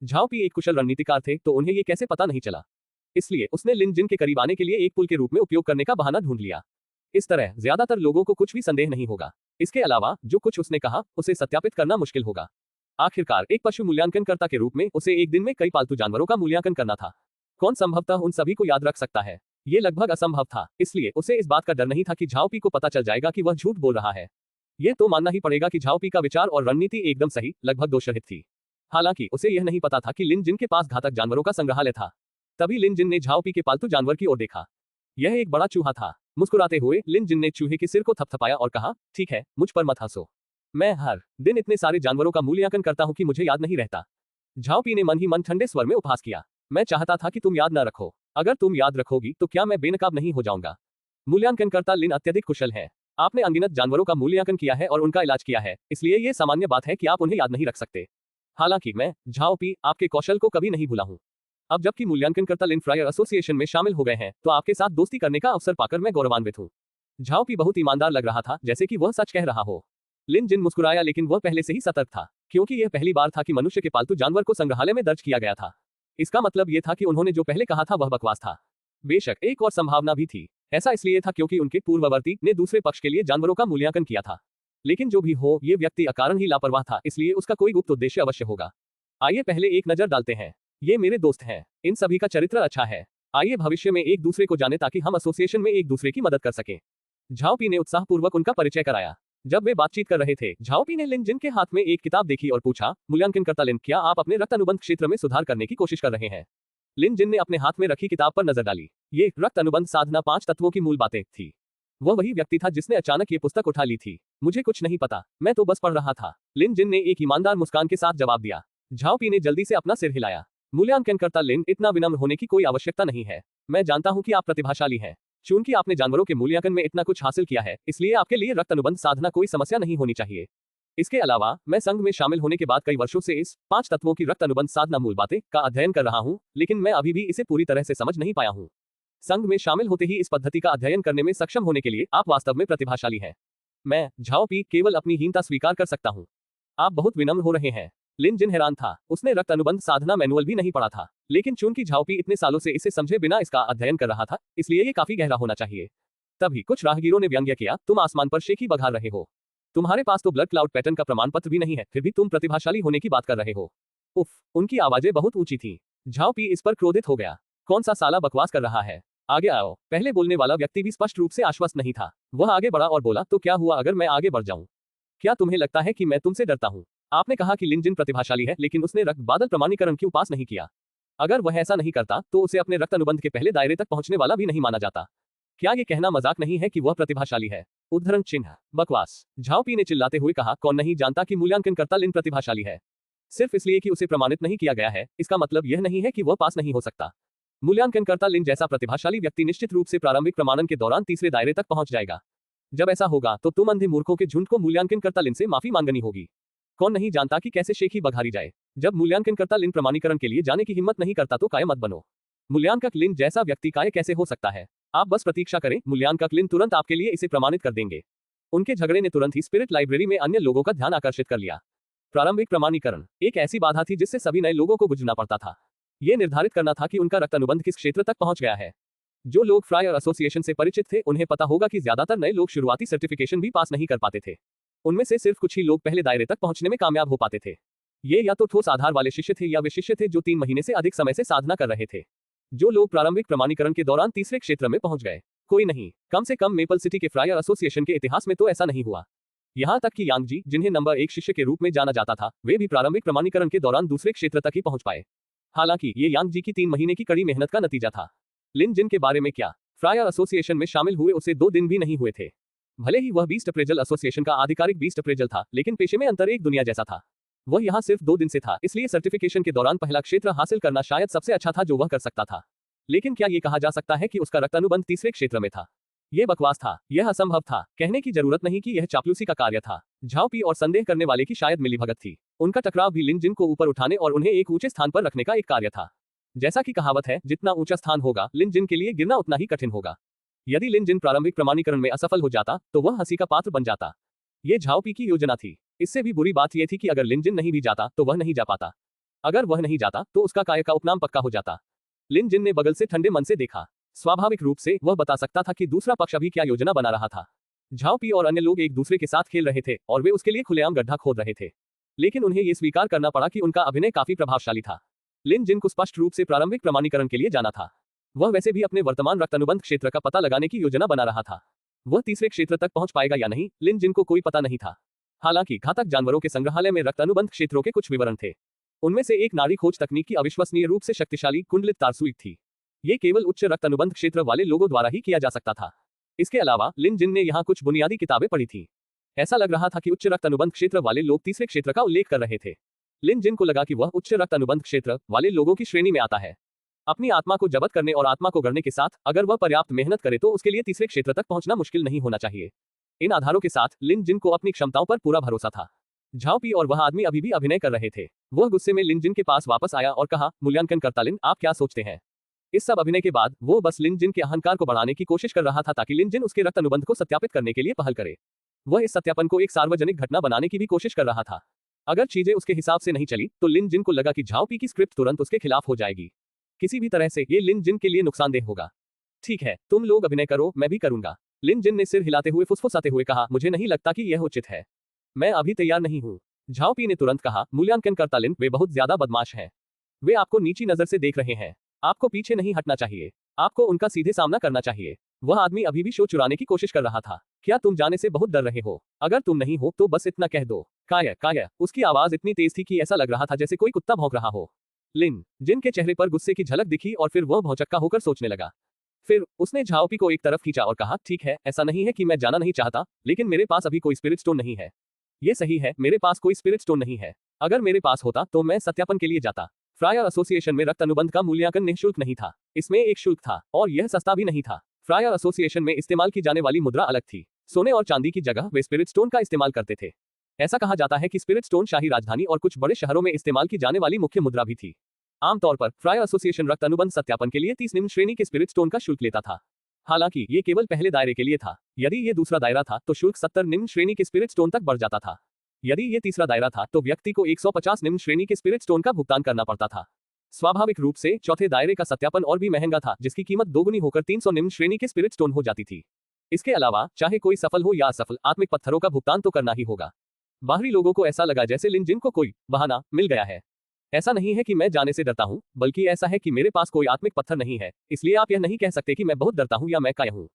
झाओपी एक कुशल रणनीतिकार थे, तो उन्हें ये कैसे पता नहीं चला। इसलिए उसने लिन जिन के करीब आने के लिए एक पुल के रूप में उपयोग करने का बहाना ढूंढ लिया। इस तरह ज्यादातर लोगों को कुछ भी संदेह नहीं होगा। इसके अलावा जो कुछ उसने कहा, उसे सत्यापित करना मुश्किल होगा। आखिरकार एक पशु मूल्यांकनकर्ता के रूप में उसे एक दिन में कई पालतू जानवरों का मूल्यांकन करना था। कौन संभवतः उन सभी को याद रख सकता है? ये लगभग असंभव था, इसलिए उसे इस बात का डर नहीं था कि झाओपी को पता चल जाएगा कि वह झूठ बोल रहा है। ये तो मानना ही पड़ेगा कि झाओपी का विचार और रणनीति एकदम सही, लगभग दोषरहित थी। हालांकि उसे यह नहीं पता था कि लिन जिन के पास घातक जानवरों का संग्रहालय था। तभी लिन जिन ने झाओपी के पालतू जानवर की ओर देखा। यह एक बड़ा चूहा था। मुस्कुराते हुए लिन जिन ने चूहे के सिर को थपथपाया और कहा, ठीक है, मुझ पर मत हंसो। मैं हर दिन इतने सारे जानवरों का मूल्यांकन करता हूं कि मुझे याद नहीं रहता। झाओपी ने मन ही मन ठंडे स्वर में उपहास किया। मैं चाहता था कि तुम याद न रखो। अगर तुम याद रखोगी तो क्या मैं बेनकाब नहीं हो जाऊंगा? मूल्यांकनकर्ता लिन अत्यधिक कुशल है। आपने अनगिनत जानवरों का मूल्यांकन किया है और उनका इलाज किया है, इसलिए यह सामान्य बात है कि आप उन्हें याद नहीं रख सकते। हालांकि मैं, झाओ पी, आपके कौशल को कभी नहीं भूला हूं। अब जबकि मूल्यांकनकर्ता लिन फ्रायर एसोसिएशन में शामिल हो गए हैं, तो आपके साथ दोस्ती करने का अवसर पाकर मैं गौरवान्वित हूं। झाओ पी बहुत ईमानदार लग रहा था, जैसे कि वह सच कह रहा हो। लिन जिन मुस्कुराया, लेकिन वह पहले से ही सतर्क था, क्योंकि यह पहली बार था कि मनुष्य के पालतू जानवर को संग्रहालय में दर्ज किया गया था। इसका मतलब यह था कि उन्होंने जो पहले कहा था वह बकवास था। बेशक एक और संभावना भी थी। ऐसा इसलिए था क्योंकि उनके पूर्ववर्ती ने दूसरे पक्ष के लिए जानवरों का मूल्यांकन किया था। लेकिन जो भी हो, ये व्यक्ति अकारण ही लापरवाह था, इसलिए उसका कोई गुप्त उद्देश्य अवश्य होगा। आइए पहले एक नजर डालते हैं। ये मेरे दोस्त हैं। इन सभी का चरित्र अच्छा है। आइए भविष्य में एक दूसरे को जाने ताकि हम एसोसिएशन में एक दूसरे की मदद कर सकें। झाओ पी ने उत्साहपूर्वक उनका परिचय कराया। जब वे बातचीत कर रहे थे, झाओ पी ने लिन जिन के हाथ में एक किताब देखी और पूछा, मूल्यांकनकर्ता लिन, क्या आप अपने रक्त अनुबंध क्षेत्र में सुधार करने की कोशिश कर रहे हैं? लिन जिन ने अपने हाथ में रखी किताब पर नजर डाली। ये रक्त अनुबंध साधना 5 तत्वों की मूल बातें थी। वह वही व्यक्ति था जिसने अचानक ये पुस्तक उठा ली थी। मुझे कुछ नहीं पता, मैं तो बस पढ़ रहा था, लिन जिन ने एक ईमानदार मुस्कान के साथ जवाब दिया। झाओ पी ने जल्दी से अपना सिर हिलाया। मूल्यांकनकर्ता लिन, इतना विनम्र होने की कोई आवश्यकता नहीं है। मैं जानता हूं कि आप प्रतिभाशाली हैं। चूंकि आपने जानवरों के मूल्यांकन में इतना कुछ हासिल किया है, इसलिए आपके लिए रक्त अनुबंध साधना कोई समस्या नहीं होनी चाहिए। इसके अलावा मैं संघ में शामिल होने के बाद कई वर्षों से इस 5 तत्वों की रक्त अनुबंध साधना मूल बातें का अध्ययन कर रहा हूं, लेकिन मैं अभी भी इसे पूरी तरह से समझ नहीं पाया हूं। संघ में शामिल होते ही इस पद्धति का अध्ययन करने में सक्षम होने के लिए आप वास्तव में प्रतिभाशाली हैं। मैं, झाओ पी, केवल अपनी हीनता स्वीकार कर सकता हूं। आप बहुत विनम्र हो रहे हैं। लिन जिन हैरान था। उसने रक्त अनुबंध साधना मैनुअल भी नहीं पढ़ा था, लेकिन चूंकि झाओ पी इतने सालों से इसे समझे बिना इसका अध्ययन कर रहा था, इसलिए ये काफी गहरा होना चाहिए। तभी कुछ राहगीरों ने व्यंग्य किया, तुम आसमान पर शेखी बघार रहे हो। तुम्हारे पास तो ब्लड क्लाउड पैटर्न का प्रमाण पत्र भी नहीं है, फिर भी तुम प्रतिभाशाली होने की बात कर रहे हो। उफ, उनकी आवाजें बहुत ऊंची थीं। झाओ पी इस पर क्रोधित हो गया। कौन सा साला बकवास कर रहा है? आगे आओ। पहले बोलने वाला व्यक्ति भी स्पष्ट रूप से आश्वस्त नहीं था। वह आगे बढ़ा और बोला, तो क्या हुआ अगर मैं आगे बढ़ जाऊं? क्या तुम्हें लगता है कि मैं तुमसे डरता हूं? आपने कहा कि लिन जिन प्रतिभाशाली है, लेकिन उसने रक्त बादल प्रमाणीकरण क्यों पास नहीं किया? अगर वह ऐसा नहीं करता, तो उसे अपने रक्त अनुबंध के पहले दायरे तक पहुंचने वाला भी नहीं माना जाता। क्या ये कहना मजाक नहीं है कि वह प्रतिभाशाली है? उद्धरण चिन्ह, बकवास। झाओ पी ने चिल्लाते हुए कहा, कौन नहीं जानता कि मूल्यांकनकर्ता लिन प्रतिभाशाली है? सिर्फ इसलिए कि उसे प्रमाणित नहीं किया गया है, इसका मतलब यह नहीं है कि वह पास नहीं हो सकता। मूल्यांकनकर्ता लिन जैसा प्रतिभाशाली व्यक्ति निश्चित रूप से प्रारंभिक प्रमाणन के दौरान तीसरे दायरे तक पहुंच जाएगा। जब ऐसा होगा, तो तुम अंधे मूर्खों के झुंड को मूल्यांकनकर्ता लिन से माफी मांगनी होगी। कौन नहीं जानता कि कैसे शेखी बघारी जाए? जब मूल्यांकनकर्ता लिन प्रमाणीकरण के लिए जाने की हिम्मत नहीं करता, तो काय मत बनो। मूल्यांकक लिन जैसा व्यक्ति काय कैसे हो सकता है? आप बस प्रतीक्षा करें, मूल्यांकक लिन तुरंत आपके लिए इसे प्रमाणित कर देंगे। उनके झगड़े ने तुरंत ही स्पिरिट लाइब्रेरी में अन्य लोगों का ध्यान आकर्षित कर लिया। प्रारंभिक प्रमाणीकरण एक ऐसी बाधा थी जिससे सभी नए लोगों को गुजरना पड़ता था। यह निर्धारित करना था कि उनका रक्त अनुबंध किस क्षेत्र तक पहुंच गया है। जो लोग फ्रायर एसोसिएशन से परिचित थे, उन्हें पता होगा कि ज्यादातर नए लोग शुरुआती सर्टिफिकेशन भी पास नहीं कर पाते थे। उनमें से सिर्फ कुछ ही लोग पहले दायरे तक पहुंचने में कामयाब हो पाते थे। ये या तो ठोस आधार वाले शिष्य थे या वे शिष्य थे जो 3 महीने से अधिक समय से साधना कर रहे थे। जो लोग प्रारंभिक प्रमाणीकरण के दौरान तीसरे क्षेत्र में पहुंच गए, कोई नहीं। कम से कम मेपल सिटी के फ्रायर एसोसिएशन के इतिहास में तो ऐसा नहीं हुआ। यहां तक कि यांग जी, जिन्हें नंबर 1 शिष्य के रूप में जाना जाता था, वे भी प्रारंभिक प्रमाणीकरण के दौरान दूसरे क्षेत्र तक ही पहुंच पाए। हालांकि ये यांग जी की 3 महीने की कड़ी मेहनत का नतीजा था। लिन जिन के बारे में क्या? फ्रायर एसोसिएशन में शामिल हुए उसे 2 दिन भी नहीं हुए थे। भले ही वह बीस्ट अप्रेजल एसोसिएशन का आधिकारिक बीस्ट अप्रेजल था, लेकिन पेशे में अंतर एक दुनिया जैसा था। वह यहाँ सिर्फ 2 दिन से था, इसलिए सर्टिफिकेशन के दौरान पहला क्षेत्र हासिल करना शायद सबसे अच्छा था जो वह कर सकता था। लेकिन क्या यह कहा जा सकता है कि उसका रक्त अनुबंध तीसरे क्षेत्र में था? यह बकवास था, यह असंभव था। कहने की जरूरत नहीं कि यह चापलूसी का कार्य था। झाओ पी और संदेह करने वाले की शायद मिलीभगत थी। उनका टकराव भी लिन जिन को ऊपर उठाने और उन्हें एक ऊंचे स्थान पर रखने का एक कार्य था। जैसा कि कहावत है, जितना ऊंचा स्थान होगा, लिन जिन के लिए गिरना उतना ही कठिन होगा। यदि लिन जिन प्रारंभिक प्रमाणीकरण में असफल हो जाता, तो वह हंसी का पात्र बन जाता। यह झाओ पी की योजना थी। इससे भी बुरी बात यह थी कि अगर लिन जिन नहीं भी जाता, तो वह नहीं जा पाता। अगर वह नहीं जाता, तो उसका काय का उपनाम पक्का हो जाता। लिन जिन ने बगल से ठंडे मन से देखा। स्वाभाविक रूप से वह बता सकता था कि दूसरा पक्ष अभी क्या योजना बना रहा था। झाओ पी और अन्य लोग एक दूसरे के साथ खेल रहे थे और वे उसके लिए खुलेआम गड्ढा खोद रहे थे। लेकिन उन्हें यह स्वीकार करना पड़ा कि उनका अभिनय काफी प्रभावशाली था। लिन जिन को स्पष्ट रूप से प्रारंभिक प्रमाणीकरण के लिए जाना था। वह वैसे भी अपने वर्तमान रक्त अनुबंध क्षेत्र का पता लगाने की योजना बना रहा था। वह तीसरे क्षेत्र तक पहुंच पाएगा या नहीं, लिन जिन को कोई पता नहीं था। हालांकि घातक जानवरों के संग्रहालय में रक्त अनुबंध क्षेत्रों के कुछ विवरण थे। उनमें से एक नाड़ी खोज तकनीक की अविश्वसनीय रूप से शक्तिशाली कुंडलित तारसुई थी। ये केवल उच्च रक्त अनुबंध क्षेत्र वाले लोगों द्वारा ही किया जा सकता था। इसके अलावा लिन जिन ने यहाँ कुछ बुनियादी किताबें पढ़ी थी। ऐसा लग रहा था कि उच्च रक्त अनुबंध क्षेत्र वाले लोग तीसरे क्षेत्र का उल्लेख कर रहे थे। लिन जिन को लगा कि वह उच्च रक्त अनुबंध क्षेत्र वाले लोगों की श्रेणी में आता है। अपनी आत्मा को जब्त करने और आत्मा को गढ़ने के साथ अगर वह पर्याप्त मेहनत करे तो उसके लिए तीसरे क्षेत्र तक पहुंचना मुश्किल नहीं होना चाहिए। इन आधारों के साथ लिन जिन को अपनी क्षमताओं पर पूरा भरोसा था। झाओपी और वह आदमी अभी भी अभिनय कर रहे थे। वह गुस्से में लिन जिन के पास वापस आया और कहा, मूल्यांकनकर्ता लिन, आप क्या सोचते हैं? इस सब अभिनय के बाद वो बस लिन जिन के अहंकार को बढ़ाने की कोशिश कर रहा था ताकि लिन जिन उसके रक्त अनुबंध को सत्यापित करने के लिए पहल करे। वह इस सत्यापन को एक सार्वजनिक घटना बनाने की भी कोशिश कर रहा था। अगर चीजें उसके हिसाब से नहीं चली तो लिन जिन को लगा कि झाओपी की स्क्रिप्ट तुरंत उसके खिलाफ हो जाएगी। किसी भी तरह से ये लिन जिन के लिए नुकसानदेह होगा। ठीक है, तुम लोग अभिनय करो, मैं भी करूंगा। लिन जिन ने सिर हिलाते हुए फुसफुसाते हुए कहा, मुझे नहीं लगता कि यह उचित है। मैं अभी तैयार नहीं हूँ। झाओपी ने तुरंत कहा, मूल्यांकनकर्ता लिन, वे बहुत ज्यादा बदमाश हैं। वे आपको नीची नजर से देख रहे हैं। आपको पीछे नहीं हटना चाहिए। आपको उनका सीधे सामना करना चाहिए। वह आदमी अभी भी शो चुराने की कोशिश कर रहा था। क्या तुम जाने से बहुत डर रहे हो? अगर तुम नहीं हो तो बस इतना कह दो, काय काय। उसकी आवाज इतनी तेज थी कि ऐसा लग रहा था जैसे कोई कुत्ता भौंक रहा हो। लिन जिन के चेहरे पर गुस्से की झलक दिखी और फिर वह भौचक्का होकर सोचने लगा। फिर उसने झाओपी को एक तरफ खींचा और कहा, ठीक है, ऐसा नहीं है कि मैं जाना नहीं चाहता, लेकिन मेरे पास अभी कोई स्पिरिट स्टोन नहीं है। ये सही है, मेरे पास कोई स्पिरिट स्टोन नहीं है। अगर मेरे पास होता तो मैं सत्यापन के लिए जाता। फ्रायर एसोसिएशन में रक्त अनुबंध का मूल्यांकन निःशुल्क नहीं था। इसमें एक शुल्क था और यह सस्ता भी नहीं था। फ्रायर एसोसिएशन में इस्तेमाल की जाने वाली मुद्रा अलग थी। सोने और चांदी की जगह वे स्पिरिट स्टोन का इस्तेमाल करते थे। ऐसा कहा जाता है कि स्पिरिट स्टोन शाही राजधानी और कुछ बड़े शहरों में इस्तेमाल की जाने वाली मुख्य मुद्रा भी थी। आमतौर पर फ्रायर एसोसिएशन रक्त अनुबंध सत्यापन के लिए 30 निम्न श्रेणी के स्पिरिट स्टोन का शुल्क लेता था। हालांकि ये केवल पहले दायरे के लिए था। यदि ये दूसरा दायरा था तो शुल्क 70 निम्न श्रेणी के स्पिरिट स्टोन तक बढ़ जाता था। यदि ये तीसरा दायरा था तो व्यक्ति को 150 निम्न श्रेणी के स्पिरिट स्टोन का भुगतान करना पड़ता था। स्वाभाविक रूप से चौथे दायरे का सत्यापन और भी महंगा था, जिसकी कीमत दोगुनी होकर 300 निम्न श्रेणी के स्पिरिट स्टोन हो जाती थी। इसके अलावा चाहे कोई सफल हो या असफल, आत्मिक पत्थरों का भुगतान तो करना ही होगा। बाहरी लोगों को ऐसा लगा जैसे लिन जिन को कोई बहाना मिल गया है। ऐसा नहीं है कि मैं जाने से डरता हूं, बल्कि ऐसा है कि मेरे पास कोई आत्मिक पत्थर नहीं है, इसलिए आप यह नहीं कह सकते कि मैं बहुत डरता हूं या मैं काय हूं।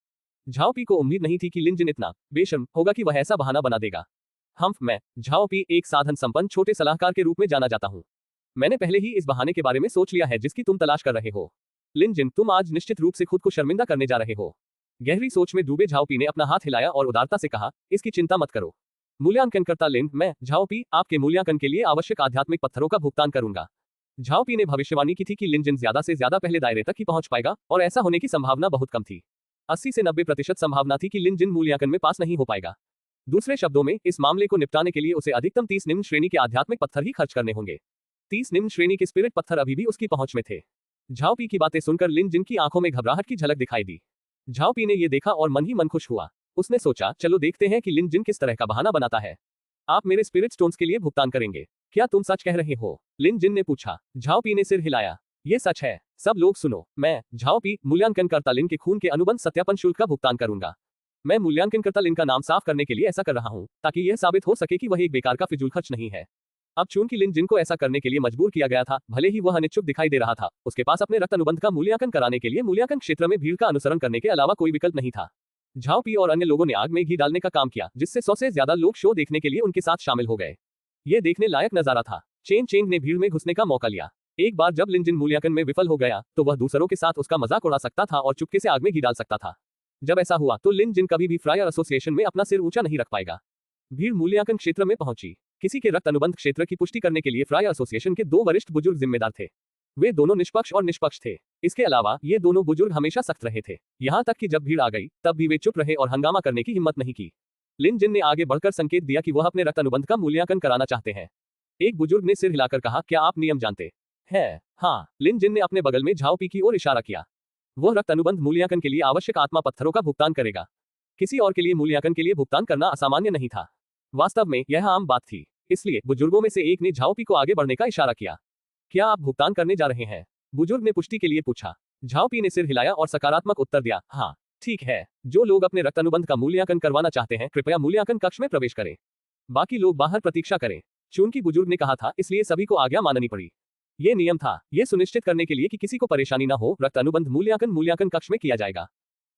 झाओपी को उम्मीद नहीं थी कि लिन जिन इतना बेशर्म होगा कि वह ऐसा बहाना बना देगा। मैं झाओपी, एक साधन संपन्न छोटे सलाहकार के रूप में जाना जाता हूं। मैंने पहले ही इस बहाने के बारे में सोच लिया है जिसकी तुम तलाश कर रहे हो। लिन जिन, तुम आज निश्चित रूप से खुद को शर्मिंदा करने जा रहे हो। गहरी सोच में डूबे झाओपी ने अपना हाथ हिलाया और उदारता से कहा, इसकी चिंता मत करो मूल्यांकनकर्ता लिन, मैं झाओपी आपके मूल्यांकन के लिए आवश्यक आध्यात्मिक पत्थरों का भुगतान करूंगा। झाओपी ने भविष्यवाणी की थी कि लिन जिन ज्यादा से ज्यादा पहले दायरे तक ही पहुंच पाएगा और ऐसा होने की संभावना बहुत कम थी। 80 से 90% संभावना थी कि लिन जिन मूल्यांकन में पास नहीं हो पाएगा। दूसरे शब्दों में, इस मामले को निपटाने के लिए उसे अधिकतम 30 निम्न श्रेणी के आध्यात्मिक पत्थर ही खर्च करने होंगे। 30 निम्न श्रेणी के स्पिरिट पत्थर अभी भी उसकी पहुंच में थे। झाओपी की बातें सुनकर लिन जिन की आंखों में घबराहट की झलक दिखाई दी। झाओपी ने यह देखा और मन ही मन खुश हुआ। उसने सोचा, चलो देखते हैं कि लिन जिन किस तरह का बहाना बनाता है। आप मेरे स्पिरिट स्टोन्स के लिए भुगतान करेंगे, क्या तुम सच कह रहे हो? लिन जिन ने पूछा। झाओपी ने सिर हिलाया। ये सच है। सब लोग सुनो, मैं झाओपी मूल्यांकनकर्ता लिन के खून के अनुबंध सत्यापन शुल्क का भुगतान करूंगा। मैं मूल्यांकनकर्ता लिन का नाम साफ करने के लिए ऐसा कर रहा हूं, ताकि यह साबित हो सके कि वह एक बेकार का फिजूल खर्च नहीं है। अब चूंकि लिन जिन को ऐसा करने के लिए मजबूर किया गया था, भले ही वह अनिच्छुक दिखाई दे रहा था, उसके पास अपने रक्त अनुबंध का मूल्यांकन कराने के लिए मूल्यांकन क्षेत्र में भीड़ का अनुसरण करने के अलावा कोई विकल्प नहीं था। झाओपी और अन्य लोगों ने आग में घी डालने का काम किया, जिससे 100 से ज्यादा लोग शो देखने के लिए उनके साथ शामिल हो गए। ये देखने लायक नजारा था। चेन चेंग ने भीड़ में घुसने का मौका लिया। एक बार जब लिन जिन मूल्यांकन में विफल हो गया तो वह दूसरों के साथ उसका मजाक उड़ा सकता था और चुपके से आग में घी डाल सकता था। जब ऐसा हुआ तो लिन जिन कभी भी फ्रायर एसोसिएशन में अपना सिर ऊंचा नहीं रख पाएगा। भीड़ मूल्यांकन क्षेत्र में पहुंची। किसी के रक्त अनुबंध क्षेत्र की पुष्टि करने के लिए फ्रायर एसोसिएशन के 2 वरिष्ठ बुजुर्ग जिम्मेदार थे। वे दोनों निष्पक्ष और निष्पक्ष थे। इसके अलावा ये दोनों बुजुर्ग हमेशा सख्त रहे थे। यहाँ तक कि जब भीड़ आ गई तब भी वे चुप रहे और हंगामा करने की हिम्मत नहीं की। लिन जिन ने आगे बढ़कर संकेत दिया कि वह अपने रक्त अनुबंध का मूल्यांकन कराना चाहते हैं। एक बुजुर्ग ने सिर हिलाकर कहा, क्या आप नियम जानते हैं? हाँ। लिन जिन ने अपने बगल में झाओपी की ओर इशारा किया। वह रक्त अनुबंध मूल्यांकन के लिए आवश्यक आत्मा पत्थरों का भुगतान करेगा। किसी और के लिए मूल्यांकन के लिए भुगतान करना असामान्य नहीं था। वास्तव में यह आम बात थी। इसलिए बुजुर्गों में से एक ने झाओपी को आगे बढ़ने का इशारा किया। क्या आप भुगतान करने जा रहे हैं? बुजुर्ग ने पुष्टि के लिए पूछा। झाओपी ने सिर हिलाया और सकारात्मक उत्तर दिया, हाँ। ठीक है, जो लोग अपने रक्त अनुबंध का मूल्यांकन करवाना चाहते हैं कृपया मूल्यांकन कक्ष में प्रवेश करें। बाकी लोग बाहर प्रतीक्षा करें। चूंकि बुजुर्ग ने कहा था, इसलिए सभी को आज्ञा माननी पड़ी। ये नियम था, ये सुनिश्चित करने के लिए कि किसी को परेशानी न हो। रक्त अनुबंध मूल्यांकन कक्ष में किया जाएगा।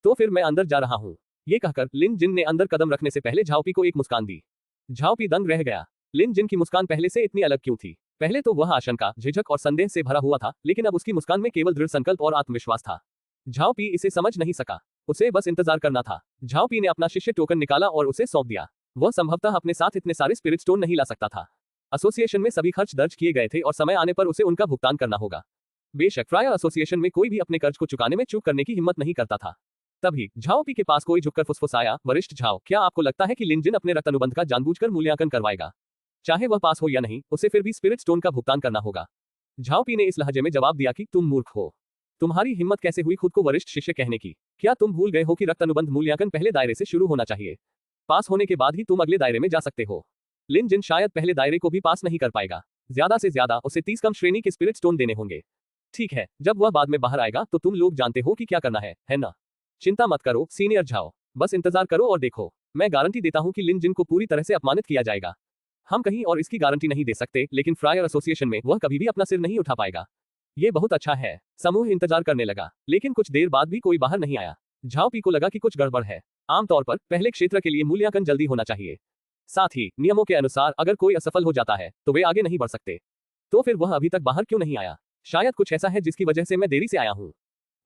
तो फिर मैं अंदर जा रहा हूँ। ये कहकर लिन जिन ने अंदर कदम रखने से पहले झाओपी को एक मुस्कान दी। झाओपी दंग रह गया। लिन जिन की मुस्कान पहले से इतनी अलग क्यों थी? पहले तो वह आशंका, झिझक और संदेह से भरा हुआ था, लेकिन अब उसकी मुस्कान में केवल दृढ़ संकल्प और आत्मविश्वास था। झाओपी इसे समझ नहीं सका। उसे बस इंतजार करना था। झाओपी ने अपना शिष्य टोकन निकाला और उसे सौंप दिया। वह संभवतः अपने साथ इतने सारे स्पिरिट स्टोन नहीं ला सकता था। एसोसिएशन में सभी खर्च दर्ज किए गए थे और समय आने पर उसे उनका भुगतान करना होगा। बेशक फ्रायर एसोसिएशन में कोई भी अपने कर्ज को चुकाने में चूक करने की हिम्मत नहीं करता था। तभी झाओपी के पास कोई झुककर फुसफुसाया, वरिष्ठ झाओ, क्या आपको लगता है कि लिन जिन अपने रक्त अनुबंध का जानबूझकर मूल्यांकन करवाएगा? चाहे वह पास हो या नहीं, उसे फिर भी स्पिरिट स्टोन का भुगतान करना होगा। झाओपी ने इस लहजे में जवाब दिया कि तुम मूर्ख हो। तुम्हारी हिम्मत कैसे हुई खुद को वरिष्ठ शिष्य कहने की? क्या तुम भूल गए हो कि रक्त अनुबंध मूल्यांकन पहले दायरे से शुरू होना चाहिए? पास होने के बाद ही तुम अगले दायरे में जा सकते हो। लिन जिन शायद पहले दायरे को भी पास नहीं कर पाएगा। ज्यादा से ज्यादा उसे 30 कम श्रेणी के स्पिरिट स्टोन देने होंगे। ठीक है, जब वह बाद में बाहर आएगा तो तुम लोग जानते हो कि क्या करना है ना? चिंता मत करो सीनियर झाओ, बस इंतजार करो और देखो। मैं गारंटी देता हूं कि लिन जिन को पूरी तरह से अपमानित किया जाएगा। हम कहीं और इसकी गारंटी नहीं दे सकते, लेकिन फ्रायर एसोसिएशन में वह कभी भी अपना सिर नहीं उठा पाएगा। ये बहुत अच्छा है। समूह इंतजार करने लगा, लेकिन कुछ देर बाद भी कोई बाहर नहीं आया। झाओपी को लगा कि कुछ गड़बड़ है। आमतौर पर पहले क्षेत्र के लिए मूल्यांकन जल्दी होना चाहिए। साथ ही नियमों के अनुसार अगर कोई असफल हो जाता है तो वे आगे नहीं बढ़ सकते। तो फिर वह अभी तक बाहर क्यों नहीं आया? शायद कुछ ऐसा है जिसकी वजह से मैं देरी से आया हूँ।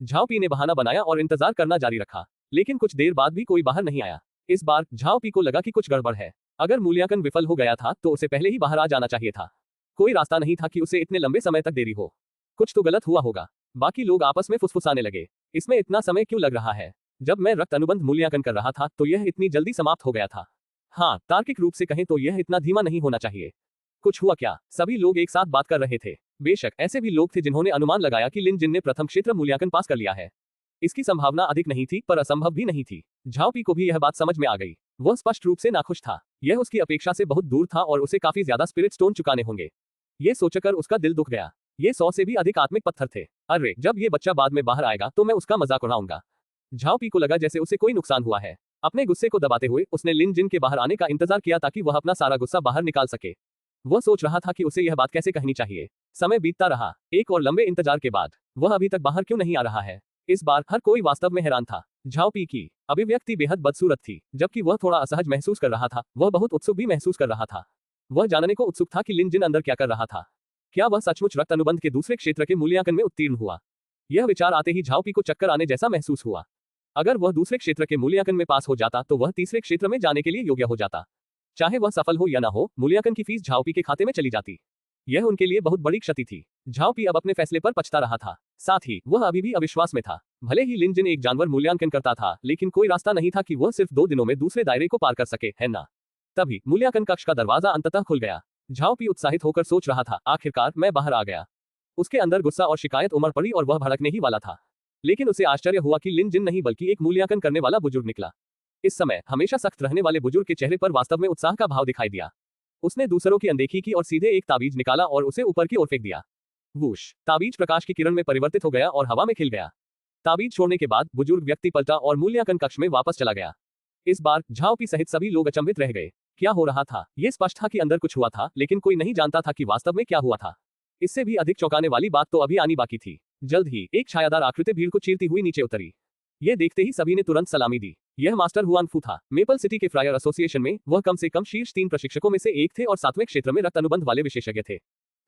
झाओपी ने बहाना बनाया और इंतजार करना जारी रखा, लेकिन कुछ देर बाद भी कोई बाहर नहीं आया। इस बार झाओपी को लगा कि कुछ गड़बड़ है। अगर मूल्यांकन विफल हो गया था तो उसे पहले ही बाहर आ जाना चाहिए था। कोई रास्ता नहीं था कि उसे इतने लंबे समय तक देरी हो। कुछ तो गलत हुआ होगा। बाकी लोग आपस में फुसफुसाने लगे, इसमें इतना समय क्यों लग रहा है? जब मैं रक्त अनुबंध मूल्यांकन कर रहा था तो यह इतनी जल्दी समाप्त हो गया था। हाँ, तार्किक रूप से कहें तो यह इतना धीमा नहीं होना चाहिए। कुछ हुआ क्या? सभी लोग एक साथ बात कर रहे थे। बेशक ऐसे भी लोग थे जिन्होंने अनुमान लगाया कि लिन जिन ने प्रथम क्षेत्र मूल्यांकन पास कर लिया है। इसकी संभावना अधिक नहीं थी पर असंभव भी नहीं थी। झाओपी को भी यह बात समझ में आ गई। वह स्पष्ट रूप से नाखुश था। यह उसकी अपेक्षा से बहुत दूर था और उसे काफी ज्यादा स्पिरिट स्टोन चुकाने होंगे। ये सोचकर उसका दिल दुख गया। ये 100 से भी अधिक आत्मिक पत्थर थे। अरे, जब ये बच्चा बाद में बाहर आएगा तो मैं उसका मजाक उड़ाऊंगा। झाओपी को लगा जैसे उसे कोई नुकसान हुआ है। अपने गुस्से को दबाते हुए उसने लिन जिन के बाहर आने का इंतजार किया ताकि वह अपना सारा गुस्सा बाहर निकाल सके। वह सोच रहा था कि उसे यह बात कैसे कहनी चाहिए। समय बीतता रहा। एक और लंबे इंतजार के बाद वह अभी तक बाहर क्यों नहीं आ रहा है? इस बार हर कोई वास्तव में हैरान था। झाओपी की अभिव्यक्ति बेहद बदसूरत थी। जबकि वह थोड़ा असहज महसूस कर रहा था, वह बहुत उत्सुक भी महसूस कर रहा था। वह जानने को उत्सुक था कि लिन जिन अंदर क्या कर रहा था। क्या वह सचमुच रक्त अनुबंध के दूसरे क्षेत्र के मूल्यांकन में उत्तीर्ण हुआ? यह विचार आते ही झाओपी को चक्कर आने जैसा महसूस हुआ। अगर वह दूसरे क्षेत्र के मूल्यांकन में पास हो जाता तो वह तीसरे क्षेत्र में जाने के लिए योग्य हो जाता। चाहे वह सफल हो या ना हो, मूल्यांकन की फीस झाओपी के खाते में चली जाती। यह उनके लिए बहुत बड़ी क्षति थी। झाओपी अब अपने फैसले पर पछता रहा था। साथ ही वह अभी भी अविश्वास में था। भले ही लिन जिन एक जानवर मूल्यांकन करता था, लेकिन कोई रास्ता नहीं था कि वह सिर्फ 2 दिनों में दूसरे दायरे को पार कर सके, है ना? तभी मूल्यांकन कक्ष का दरवाजा अंततः खुल गया। झाओपी उत्साहित होकर सोच रहा था, आखिरकार मैं बाहर आ गया। उसके अंदर गुस्सा और शिकायत उमड़ पड़ी और वह भड़कने ही वाला था। लेकिन उसे आश्चर्य हुआ कि लिन जिन नहीं बल्कि एक मूल्यांकन करने वाला बुजुर्ग निकला। इस समय हमेशा सख्त रहने वाले बुजुर्ग के चेहरे पर वास्तव में उत्साह का भाव दिखाई दिया। उसने दूसरों की अनदेखी की और सीधे एक ताबीज निकाला और उसे ऊपर की ओर फेंक दिया। वूश! ताबीज प्रकाश की किरण में परिवर्तित हो गया और हवा में खिल गया। ताबीज छोड़ने के बाद बुजुर्ग व्यक्ति पलटा और मूल्यांकन कक्ष में वापस चला गया। इस बार झाओपी सहित सभी लोग अचंभित रह गए। क्या हो रहा था? ये स्पष्ट था कि अंदर कुछ हुआ था, लेकिन कोई नहीं जानता था कि वास्तव में क्या हुआ था। इससे भी अधिक चौंकाने वाली बात तो अभी आनी बाकी थी। जल्द ही एक छायादार आकृति भीड़ को चीरती हुई नीचे उतरी। ये देखते ही सभी ने तुरंत सलामी दी। यह मास्टर हुआनफू था। मेपल सिटी के फ्रायर एसोसिएशन में वह कम से कम शीर्ष 3 प्रशिक्षकों में से एक थे और 7वें क्षेत्र में रक्त अनुबंध वाले विशेषज्ञ थे।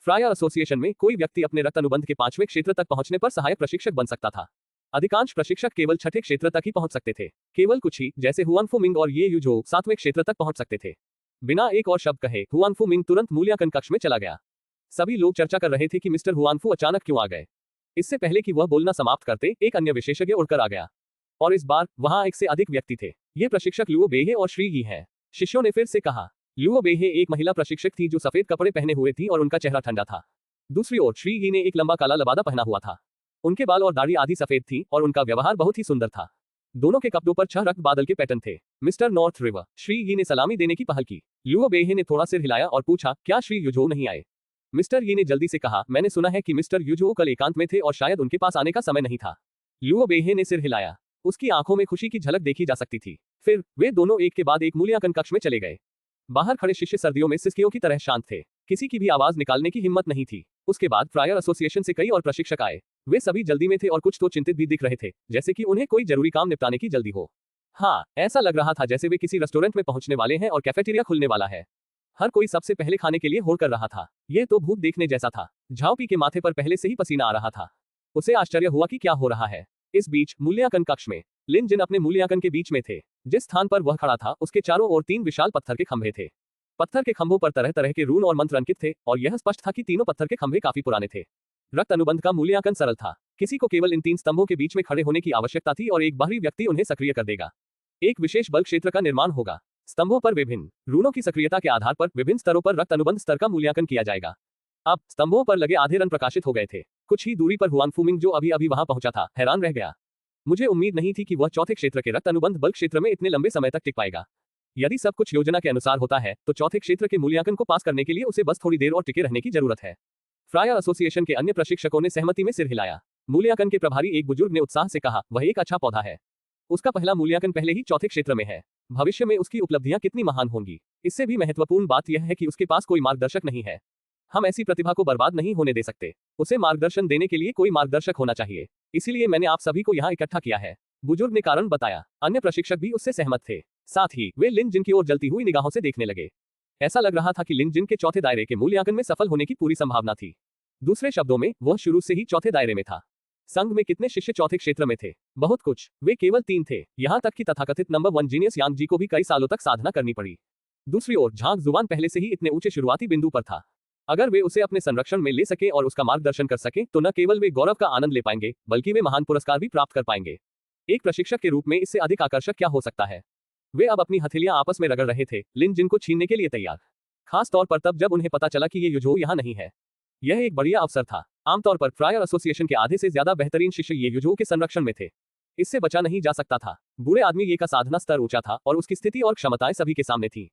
फ्रायर एसोसिएशन में कोई व्यक्ति अपने रक्त अनुबंध के 5वें क्षेत्र तक पहुंचने पर सहायक प्रशिक्षक बन सकता था। अधिकांश प्रशिक्षक केवल 6ठे क्षेत्र तक ही पहुंच सकते थे। केवल कुछ ही, जैसे हुआनफू मिंग और ये यूजो, 7वें क्षेत्र तक पहुंच सकते थे। बिना एक और शब्द कहे हुआनफू मिंग तुरंत मूल्यांकन कक्ष में चला गया। सभी लोग चर्चा कर रहे थे कि मिस्टर हुआनफू अचानक क्यों आ गए। इससे पहले कि वह बोलना समाप्त करते, एक अन्य विशेषज्ञ उड़कर आ गया। और इस बार वहां 1 से अधिक व्यक्ति थे। ये प्रशिक्षक लुओ बेहे और श्री गी हैं। शिष्यों ने फिर से कहा। लुओ बेहे एक महिला प्रशिक्षक थी जो सफेद कपड़े पहने हुए थी और उनका चेहरा ठंडा था। दूसरी ओर श्री गी ने एक लंबा काला लबादा पहना हुआ था। उनके बाल और दाढ़ी आधी सफेद थी और उनका व्यवहार बहुत ही सुंदर था। दोनों के कपड़ों पर 6 रक्त बादल के पैटर्न थे। मिस्टर नॉर्थ रिवर, श्री गी ने सलामी देने की पहल की। लुओ बेहे ने थोड़ा सिर हिलाया और पूछा, क्या श्री युजो नहीं आए? मिस्टर यी ने जल्दी से कहा, मैंने सुना है कि मिस्टर युजो कल एकांत में थे और शायद उनके पास आने का समय नहीं था। लुओ बेहे ने सिर हिलाया। उसकी आंखों में खुशी की झलक देखी जा सकती थी। फिर वे दोनों एक के बाद एक मूल्यांकन कक्ष में चले गए। बाहर खड़े शिष्य सर्दियों में सिसकियों की तरह शांत थे। किसी की भी आवाज निकालने की हिम्मत नहीं थी। उसके बाद फ्रायर एसोसिएशन से कई और प्रशिक्षक आए। वे सभी जल्दी में थे और कुछ तो चिंतित भी दिख रहे थे, जैसे कि उन्हें कोई जरूरी काम निपटाने की जल्दी हो। हाँ, ऐसा लग रहा था जैसे वे किसी रेस्टोरेंट में पहुंचने वाले हैं और कैफेटेरिया खुलने वाला है। हर कोई सबसे पहले खाने के लिए होड़ कर रहा था। यह तो भूख देखने जैसा था। झाओपी के माथे पर पहले से ही पसीना आ रहा था। उसे आश्चर्य हुआ कि क्या हो रहा है। इस बीच मूल्यांकन कक्ष में लिन जिन अपने मूल्यांकन के बीच में थे। जिस स्थान पर वह खड़ा था उसके चारों ओर 3 विशाल पत्थर के खंभे थे। पत्थर के खंभों पर तरह तरह के रून और मंत्र अंकित थे और यह स्पष्ट था कि तीनों पत्थर के खंभे काफी पुराने थे। रक्त अनुबंध का मूल्यांकन सरल था। किसी को केवल इन 3 स्तंभों के बीच में खड़े होने की आवश्यकता थी और एक बाहरी व्यक्ति उन्हें सक्रिय कर देगा। एक विशेष बल क्षेत्र का निर्माण होगा। स्तंभों पर विभिन्न रूनों की सक्रियता के आधार पर विभिन्न स्तरों पर रक्त अनुबंध स्तर का मूल्यांकन किया जाएगा। अब स्तंभों पर लगे आधे रन प्रकाशित हो गए थे। कुछ ही दूरी पर हुआन फूमिंग, जो अभी अभी वहां पहुंचा था, हैरान रह गया। मुझे उम्मीद नहीं थी कि वह चौथे क्षेत्र के रक्त अनुबंध बल क्षेत्र में इतने लंबे समय तक टिक पाएगा। यदि सब कुछ योजना के अनुसार होता है तो चौथे क्षेत्र के मूल्यांकन को पास करने के लिए उसे बस थोड़ी देर और टिके रहने की जरूरत है। फ्रायर एसोसिएशन के अन्य प्रशिक्षकों ने सहमति में सिर हिलाया। मूल्यांकन के प्रभारी एक बुजुर्ग ने उत्साह से कहा, वह एक अच्छा पौधा है। उसका पहला मूल्यांकन पहले ही चौथे क्षेत्र में है। भविष्य में उसकी उपलब्धियां कितनी महान होंगी। इससे भी महत्वपूर्ण बात यह है कि उसके पास कोई मार्गदर्शक नहीं है। हम ऐसी प्रतिभा को बर्बाद नहीं होने दे सकते। उसे मार्गदर्शन देने के लिए कोई मार्गदर्शक होना चाहिए। इसीलिए मैंने आप सभी को यहाँ इकट्ठा किया है। बुजुर्ग ने कारण बताया। अन्य प्रशिक्षक भी उससे सहमत थे। साथ ही वे लिन जिन की ओर जलती हुई निगाहों से देखने लगे। ऐसा लग रहा था कि लिन जिन के चौथे दायरे के मूल्यांकन में सफल होने की पूरी संभावना थी। दूसरे शब्दों में, वह शुरू से ही चौथे दायरे में था। संघ में कितने शिष्य चौथे क्षेत्र में थे? बहुत कुछ। वे केवल 3 थे। यहाँ तक कि तथाकथित नंबर 1 जीनियस यांग जी को भी कई सालों तक साधना करनी पड़ी। दूसरी ओर झांग जुबान पहले से ही इतने ऊंचे शुरुआती बिंदु पर था। अगर वे उसे अपने संरक्षण में ले सके और उसका मार्गदर्शन कर सके तो न केवल वे गौरव का आनंद ले पाएंगे, बल्कि वे महान पुरस्कार भी प्राप्त कर पाएंगे। एक प्रशिक्षक के रूप में इससे अधिक आकर्षक क्या हो सकता है? वे अब अपनी हथेलियां आपस में रगड़ रहे थे, लिन जिन को छीनने के लिए तैयार। खास तौर पर तब जब उन्हें पता चला कि ये युझो यहाँ नहीं है। यह एक बढ़िया अवसर था। आमतौर पर फ्रायर एसोसिएशन के आधे से ज्यादा बेहतरीन शिष्य ये युझो के संरक्षण में थे। इससे बचा नहीं जा सकता था। बूढ़े आदमी ये का साधना स्तर ऊंचा था और उसकी स्थिति और क्षमताएं सभी के सामने थी।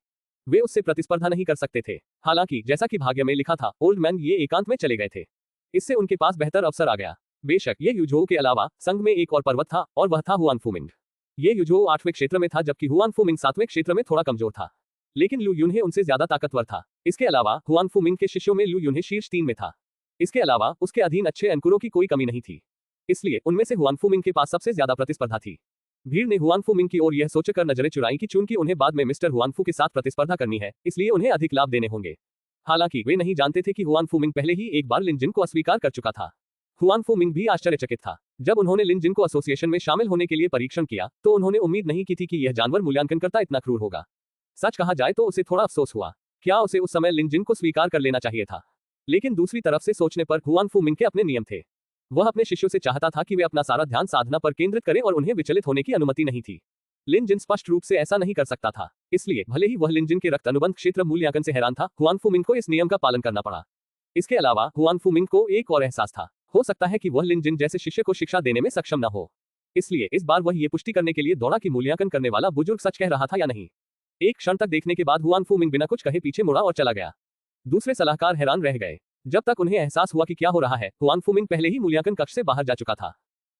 वे उससे प्रतिस्पर्धा नहीं कर सकते थे। हालांकि जैसा कि भाग्य में लिखा था, ओल्ड मैन ये एकांत में चले गए थे। इससे उनके पास बेहतर अवसर आ गया। बेशक ये युझो के अलावा संघ में एक और पर्वत था और वह था हुआन फूमिंग। ये युझो 8वें क्षेत्र में था जबकि हुआन फूमिंग 7वें क्षेत्र में थोड़ा कमजोर था। लेकिन लू युनहे उनसे ज्यादा ताकतवर था। इसके अलावा हुआन फूमिंग के शिष्यों में लू युनहे शीर्ष 3 में था। इसके अलावा उसके अधीन अच्छे अंकुरों की कोई कमी नहीं थी। इसलिए उनमें से हुआन फूमिंग के पास सबसे ज्यादा प्रतिस्पर्धा थी। भीड़ ने हुआन फूमिंग की ओर यह सोचकर नजरें चुराई कि चूंकि उन्हें बाद में मिस्टर हुआनफू के साथ प्रतिस्पर्धा करनी है, इसलिए उन्हें अधिक लाभ देने होंगे। हालांकि वे नहीं जानते थे कि हुआन फूमिंग पहले ही एक बार लिन जिन को अस्वीकार कर चुका था। हुआन फूमिंग भी आश्चर्यचकित था। जब उन्होंने लिन जिन को एसोसिएशन में शामिल होने के लिए परीक्षण किया तो उन्होंने उम्मीद नहीं की थी कि यह जानवर मूल्यांकनकर्ता इतना क्रूर होगा। सच कहा जाए तो उसे थोड़ा अफसोस हुआ। क्या उसे उस समय लिन जिन को स्वीकार कर लेना चाहिए था? लेकिन दूसरी तरफ से सोचने पर हुआन फूमिंग के अपने नियम थे। वह अपने शिष्यों से चाहता था कि वे अपना सारा ध्यान साधना पर केंद्रित करें और उन्हें विचलित होने की अनुमति नहीं थी। लिन जिन स्पष्ट रूप से ऐसा नहीं कर सकता था। इसलिए भले ही वह लिन जिन के रक्त अनुबंध क्षेत्र मूल्यांकन से हैरान था, हुआन फूमिंग को इस नियम का पालन करना पड़ा। इसके अलावा हुआन फूमिंग को एक और एहसास था। हो सकता है कि वह लिन जिन जैसे शिष्य को शिक्षा देने में सक्षम न हो। इसलिए इस बार वह ये पुष्टि करने के लिए दौड़ा कि मूल्यांकन करने वाला बुजुर्ग सच कह रहा था या नहीं। एक क्षण तक देखने के बाद हुआन फूमिंग बिना कुछ कहे पीछे मुड़ा और चला गया। दूसरे सलाहकार हैरान रह गए। जब तक उन्हें एहसास हुआ कि क्या हो रहा है, हुआन फूमिंग पहले ही मूल्यांकन कक्ष से बाहर जा चुका था।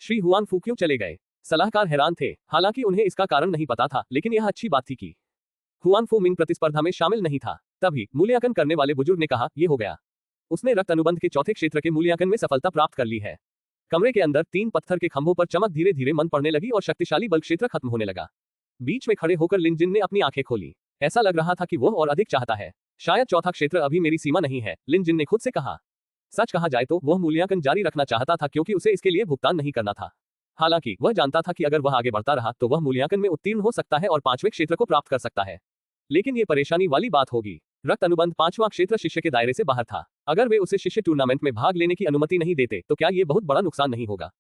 श्री हुआन फू क्यों चले गए? सलाहकार हैरान थे। हालांकि उन्हें इसका कारण नहीं पता था, लेकिन यह अच्छी बात थी कि हुआन फूमिंग प्रतिस्पर्धा में शामिल नहीं था। तभी मूल्यांकन करने वाले बुजुर्ग ने कहा, यह हो गया। उसने रक्त अनुबंध के चौथे क्षेत्र के मूल्यांकन में सफलता प्राप्त कर ली है। कमरे के अंदर 3 पत्थर के खंभों पर चमक धीरे धीरे मंद पड़ने लगी और शक्तिशाली बल क्षेत्र खत्म होने लगा। बीच में खड़े होकर लिन जिन ने अपनी आंखें खोली। ऐसा लग रहा था कि वह और अधिक चाहता है। शायद चौथा क्षेत्र अभी मेरी सीमा नहीं है, लिन जिन ने खुद से कहा। सच कहा जाए तो वह मूल्यांकन जारी रखना चाहता था क्योंकि उसे इसके लिए भुगतान नहीं करना था। हालांकि वह जानता था कि अगर वह आगे बढ़ता रहा तो वह मूल्यांकन में उत्तीर्ण हो सकता है और 5वें क्षेत्र को प्राप्त कर सकता है। लेकिन ये परेशानी वाली बात होगी। रक्त अनुबंध 5वां क्षेत्र शिष्य के दायरे से बाहर था। अगर वे उसे शिष्य टूर्नामेंट में भाग लेने की अनुमति नहीं देते तो क्या ये बहुत बड़ा नुकसान नहीं होगा?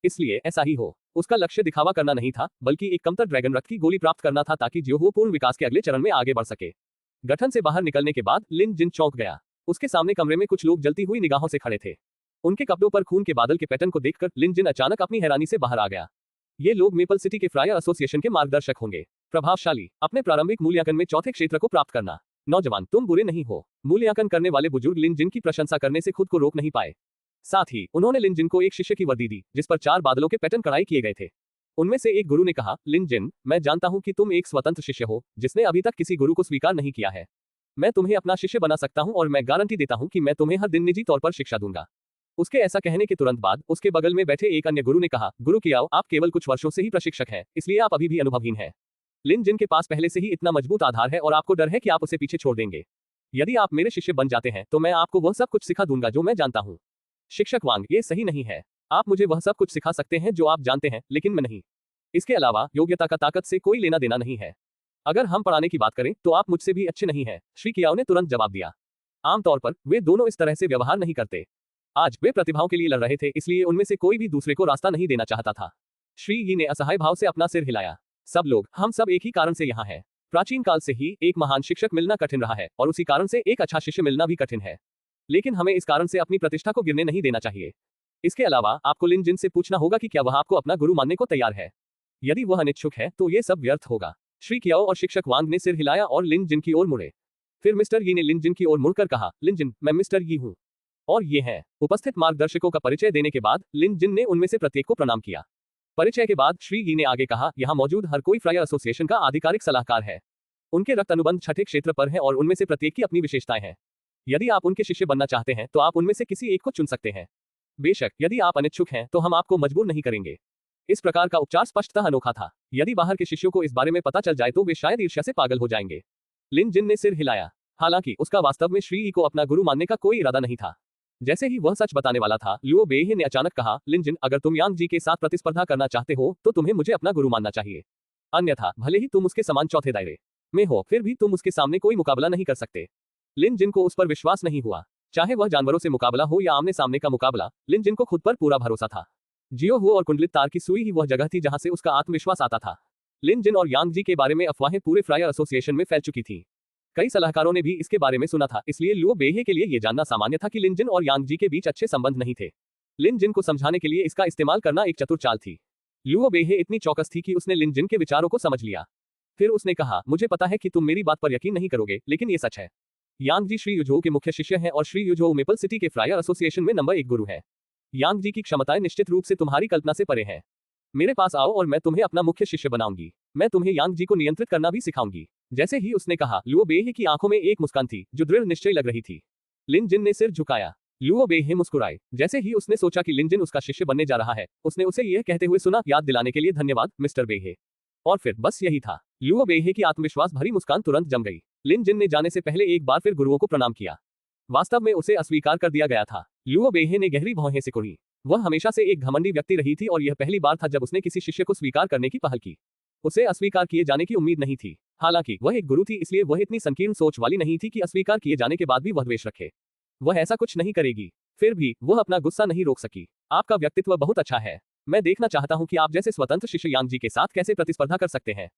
इसलिए ऐसा ही हो। उसका लक्ष्य दिखावा करना नहीं था, बल्कि एक कमतर ड्रैगन रथ की गोली प्राप्त करना था ताकि जो पूर्ण विकास के अगले चरण में आगे बढ़ सके। गठन से बाहर निकलने के बाद लिन जिन चौंक गया। उसके सामने कमरे में कुछ लोग जलती हुई निगाहों से खड़े थे। उनके कपड़ों पर खून के बादल के पैटर्न को देखकर लिन जिन अचानक अपनी हैरानी से बाहर आ गया। ये लोग मेपल सिटी के फ्रायर एसोसिएशन के मार्गदर्शक होंगे। प्रभावशाली, अपने प्रारंभिक मूल्यांकन में चौथे क्षेत्र को प्राप्त करना। नौजवान, तुम बुरे नहीं हो। मूल्यांकन करने वाले बुजुर्ग लिन जिन की प्रशंसा करने से खुद को रोक नहीं पाए। साथ ही उन्होंने लिन जिन को एक शिष्य की वर्दी दी जिस पर 4 बादलों के पैटर्न कढ़ाई किए गए थे। उनमें से एक गुरु ने कहा, लिन जिन, मैं जानता हूं कि तुम एक स्वतंत्र शिष्य हो जिसने अभी तक किसी गुरु को स्वीकार नहीं किया है। मैं तुम्हें अपना शिष्य बना सकता हूं और मैं गारंटी देता हूं कि मैं तुम्हें हर दिन निजी तौर पर शिक्षा दूंगा। उसके ऐसा कहने के तुरंत बाद उसके बगल में बैठे एक अन्य गुरु ने कहा, गुरु कियाओ, आप केवल कुछ वर्षों से ही प्रशिक्षक हैं, इसलिए आप अभी भी अनुभवहीन हैं। लिन जिन के पास पहले से ही इतना मजबूत आधार है और आपको डर है कि आप उसे पीछे छोड़ देंगे। यदि आप मेरे शिष्य बन जाते हैं तो मैं आपको वह सब कुछ सिखा दूंगा जो मैं जानता हूँ। शिक्षक वांग, ये सही नहीं है। आप मुझे वह सब कुछ सिखा सकते हैं जो आप जानते हैं, लेकिन मैं नहीं। इसके अलावा योग्यता का ताकत से कोई लेना देना नहीं है। अगर हम पढ़ाने की बात करें तो आप मुझसे भी अच्छे नहीं हैं, श्री कियाओ ने तुरंत जवाब दिया। आमतौर पर वे दोनों इस तरह से व्यवहार नहीं करते। आज वे प्रतिभाओं के लिए लड़ रहे थे, इसलिए उनमें से कोई भी दूसरे को रास्ता नहीं देना चाहता था। श्री यी ने असहाय भाव से अपना सिर हिलाया। सब लोग, हम सब एक ही कारण से यहाँ हैं। प्राचीन काल से ही एक महान शिक्षक मिलना कठिन रहा है और उसी कारण से एक अच्छा शिष्य मिलना भी कठिन है। लेकिन हमें इस कारण से अपनी प्रतिष्ठा को गिरने नहीं देना चाहिए। इसके अलावा आपको लिन जिन से पूछना होगा कि क्या वह आपको अपना गुरु मानने को तैयार है। यदि वह अनिच्छुक है तो ये सब व्यर्थ होगा। श्री कियाओ और शिक्षक वांग ने सिर हिलाया और लिन जिन की ओर मुड़े। फिर मिस्टर यी ने लिन जिन की ओर मुड़कर कहा, लिन जिन, मैं मिस्टर यी हूँ। और ये हैं। उपस्थित मार्गदर्शकों का परिचय देने के बाद लिन जिन ने उनमें से प्रत्येक को प्रणाम किया। परिचय के बाद श्री यी ने आगे कहा, यहाँ मौजूद हर कोई फ्रायर एसोसिएशन का आधिकारिक सलाहकार है। उनके रक्त अनुबंध छठे क्षेत्र पर है और उनमें से प्रत्येक की अपनी विशेषताएं हैं। यदि आप उनके शिष्य बनना चाहते हैं तो आप उनमें से किसी एक को चुन सकते हैं। बेशक यदि आप अनिच्छुक हैं तो हम आपको मजबूर नहीं करेंगे। इस प्रकार का उपचार स्पष्टतः अनोखा था। यदि बाहर के शिष्यों को इस बारे में पता चल जाए तो वे शायद ईर्ष्या से पागल हो जाएंगे। लिन जिन ने सिर हिलाया। हालांकि उसका वास्तव में श्री यी को अपना गुरु मानने का कोई इरादा नहीं था। जैसे ही वह सच बताने वाला था, लियो बेहे ने अचानक कहा, लिन जिन, अगर तुम यांग जी के साथ प्रतिस्पर्धा करना चाहते हो तो तुम्हें मुझे अपना गुरु मानना चाहिए। अन्यथा भले ही तुम उसके समान चौथे दायरे में हो, फिर भी तुम उसके सामने कोई मुकाबला नहीं कर सकते। लिन जिन को उस पर विश्वास नहीं हुआ। चाहे वह जानवरों से मुकाबला हो या आमने सामने का मुकाबला, लिन जिन को खुद पर पूरा भरोसा था। जियो हुओ और कुंडलित तार की सुई ही वह जगह थी जहां से उसका आत्मविश्वास आता था। लिन जिन और यांग जी के बारे में अफवाहें पूरे फ्रायर एसोसिएशन में फैल चुकी थी। कई सलाहकारों ने भी इसके बारे में सुना था, इसलिए लियो बेहे के लिए यह जानना सामान्य था कि लिन जिन और यांग जी के बीच अच्छे संबंध नहीं थे। लिन जिन को समझाने के लिए इसका इस्तेमाल करना एक चतुर चाल थी। लियो बेहे इतनी चौकस थी कि उसने लिन जिन के विचारों को समझ लिया। फिर उसने कहा, मुझे पता है कि तुम मेरी बात पर यकीन नहीं करोगे, लेकिन ये सच है। यांग जी श्री युझोउ के मुख्य शिष्य हैं और श्री युझोउ मेपल सिटी के फ्रायर एसोसिएशन में नंबर 1 गुरु है। यांग जी की क्षमताएं निश्चित रूप से तुम्हारी कल्पना से परे हैं। मेरे पास आओ और मैं तुम्हें अपना मुख्य शिष्य बनाऊंगी। मैं तुम्हें यांग जी को नियंत्रित करना भी सिखाऊंगी। जैसे ही उसने कहा, लियो बेहे की आंखों में एक मुस्कान थी जो दृढ़ निश्चय लग रही थी। लिन जिन ने सिर झुकाया। लियो बेहे मुस्कुराए। जैसे ही उसने सोचा कि लिन जिन उसका शिष्य बनने जा रहा है, उसने उसे यह कहते हुए सुना, याद दिलाने के लिए धन्यवाद मिस्टर बेहे। और फिर बस यही था। लियो बेहे की आत्मविश्वास भरी मुस्कान तुरंत जम गई। लिन जिन ने जाने से पहले एक बार फिर गुरुओं को प्रणाम किया। वास्तव में उसे अस्वीकार कर दिया गया था। लियो बेहे ने गहरी भौहें सिकुड़ी। वह हमेशा से एक घमंडी व्यक्ति रही थी और यह पहली बार था जब उसने किसी शिष्य को स्वीकार करने की पहल की। उसे अस्वीकार किए जाने की उम्मीद नहीं थी। हालांकि वह एक गुरु थी, इसलिए वह इतनी संकीर्ण सोच वाली नहीं थी कि अस्वीकार किए जाने के बाद भी वह द्वेष रखे। वह ऐसा कुछ नहीं करेगी। फिर भी वह अपना गुस्सा नहीं रोक सकी। आपका व्यक्तित्व बहुत अच्छा है। मैं देखना चाहता हूं कि आप जैसे स्वतंत्र शिष्य यांग जी के साथ कैसे प्रतिस्पर्धा कर सकते हैं।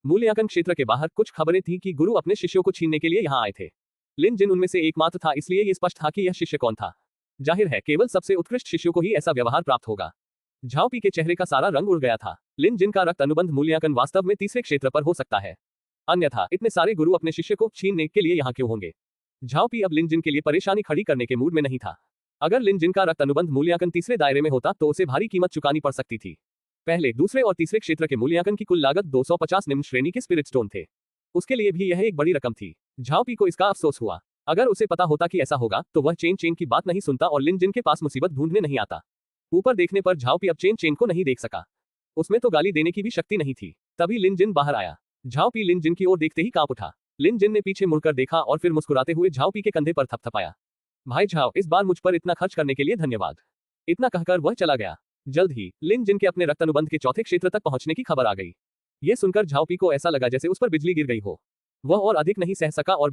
मूल्यांकन क्षेत्र के बाहर कुछ खबरें थीं कि गुरु अपने शिष्यों को छीनने के लिए यहां आए थे। लिन जिन उनमें से एकमात्र था, इसलिए यह स्पष्ट था कि यह शिष्य कौन था। जाहिर है केवल सबसे उत्कृष्ट शिष्यों को ही ऐसा व्यवहार प्राप्त होगा। झाओपी के चेहरे का सारा रंग उड़ गया था। लिन जिन का रक्त अनुबंध मूल्यांकन वास्तव में तीसरे क्षेत्र पर हो सकता है। अन्यथा इतने सारे गुरु अपने शिष्य को छीनने के लिए यहाँ क्यों होंगे। झाओपी अब लिन जिन के लिए परेशानी खड़ी करने के मूड में नहीं था। अगर लिन जिन का रक्त अनुबंध मूल्यांकन तीसरे दायरे में होता तो उसे भारी कीमत चुकानी पड़ सकती थी। पहले, दूसरे और तीसरे क्षेत्र के मूल्यांकन की कुल लागत 250 निम्न श्रेणी के स्पिरिट स्टोन थे। उसके लिए भी यह एक बड़ी रकम थी। झाओपी को इसका अफसोस हुआ। अगर उसे पता होता कि ऐसा होगा तो वह चेन की बात नहीं सुनता और लिन जिन के पास मुसीबत ढूंढने नहीं आता। ऊपर देखने पर झाओपी अब चेन को नहीं देख सका। उसमें तो गाली देने की भी शक्ति नहीं थी। तभी लिन जिन बाहर आया। झाओपी लिन जिन की ओर देखते ही कांप उठा। लिन जिन ने पीछे मुड़कर देखा और फिर मुस्कुराते हुए झाओपी के कंधे पर थपथपाया। भाई झाओ, इस बार मुझ पर इतना खर्च करने के लिए धन्यवाद। इतना कहकर वह चला गया। जल्द ही लिन जिन के अपने रक्त अनुबंध के चौथे क्षेत्र तक पहुंचने की खबर आ गई। यह सुनकर झाओपी को ऐसा लगा जैसे उस पर बिजली गिर गई हो। वह और अधिक नहीं सह सका और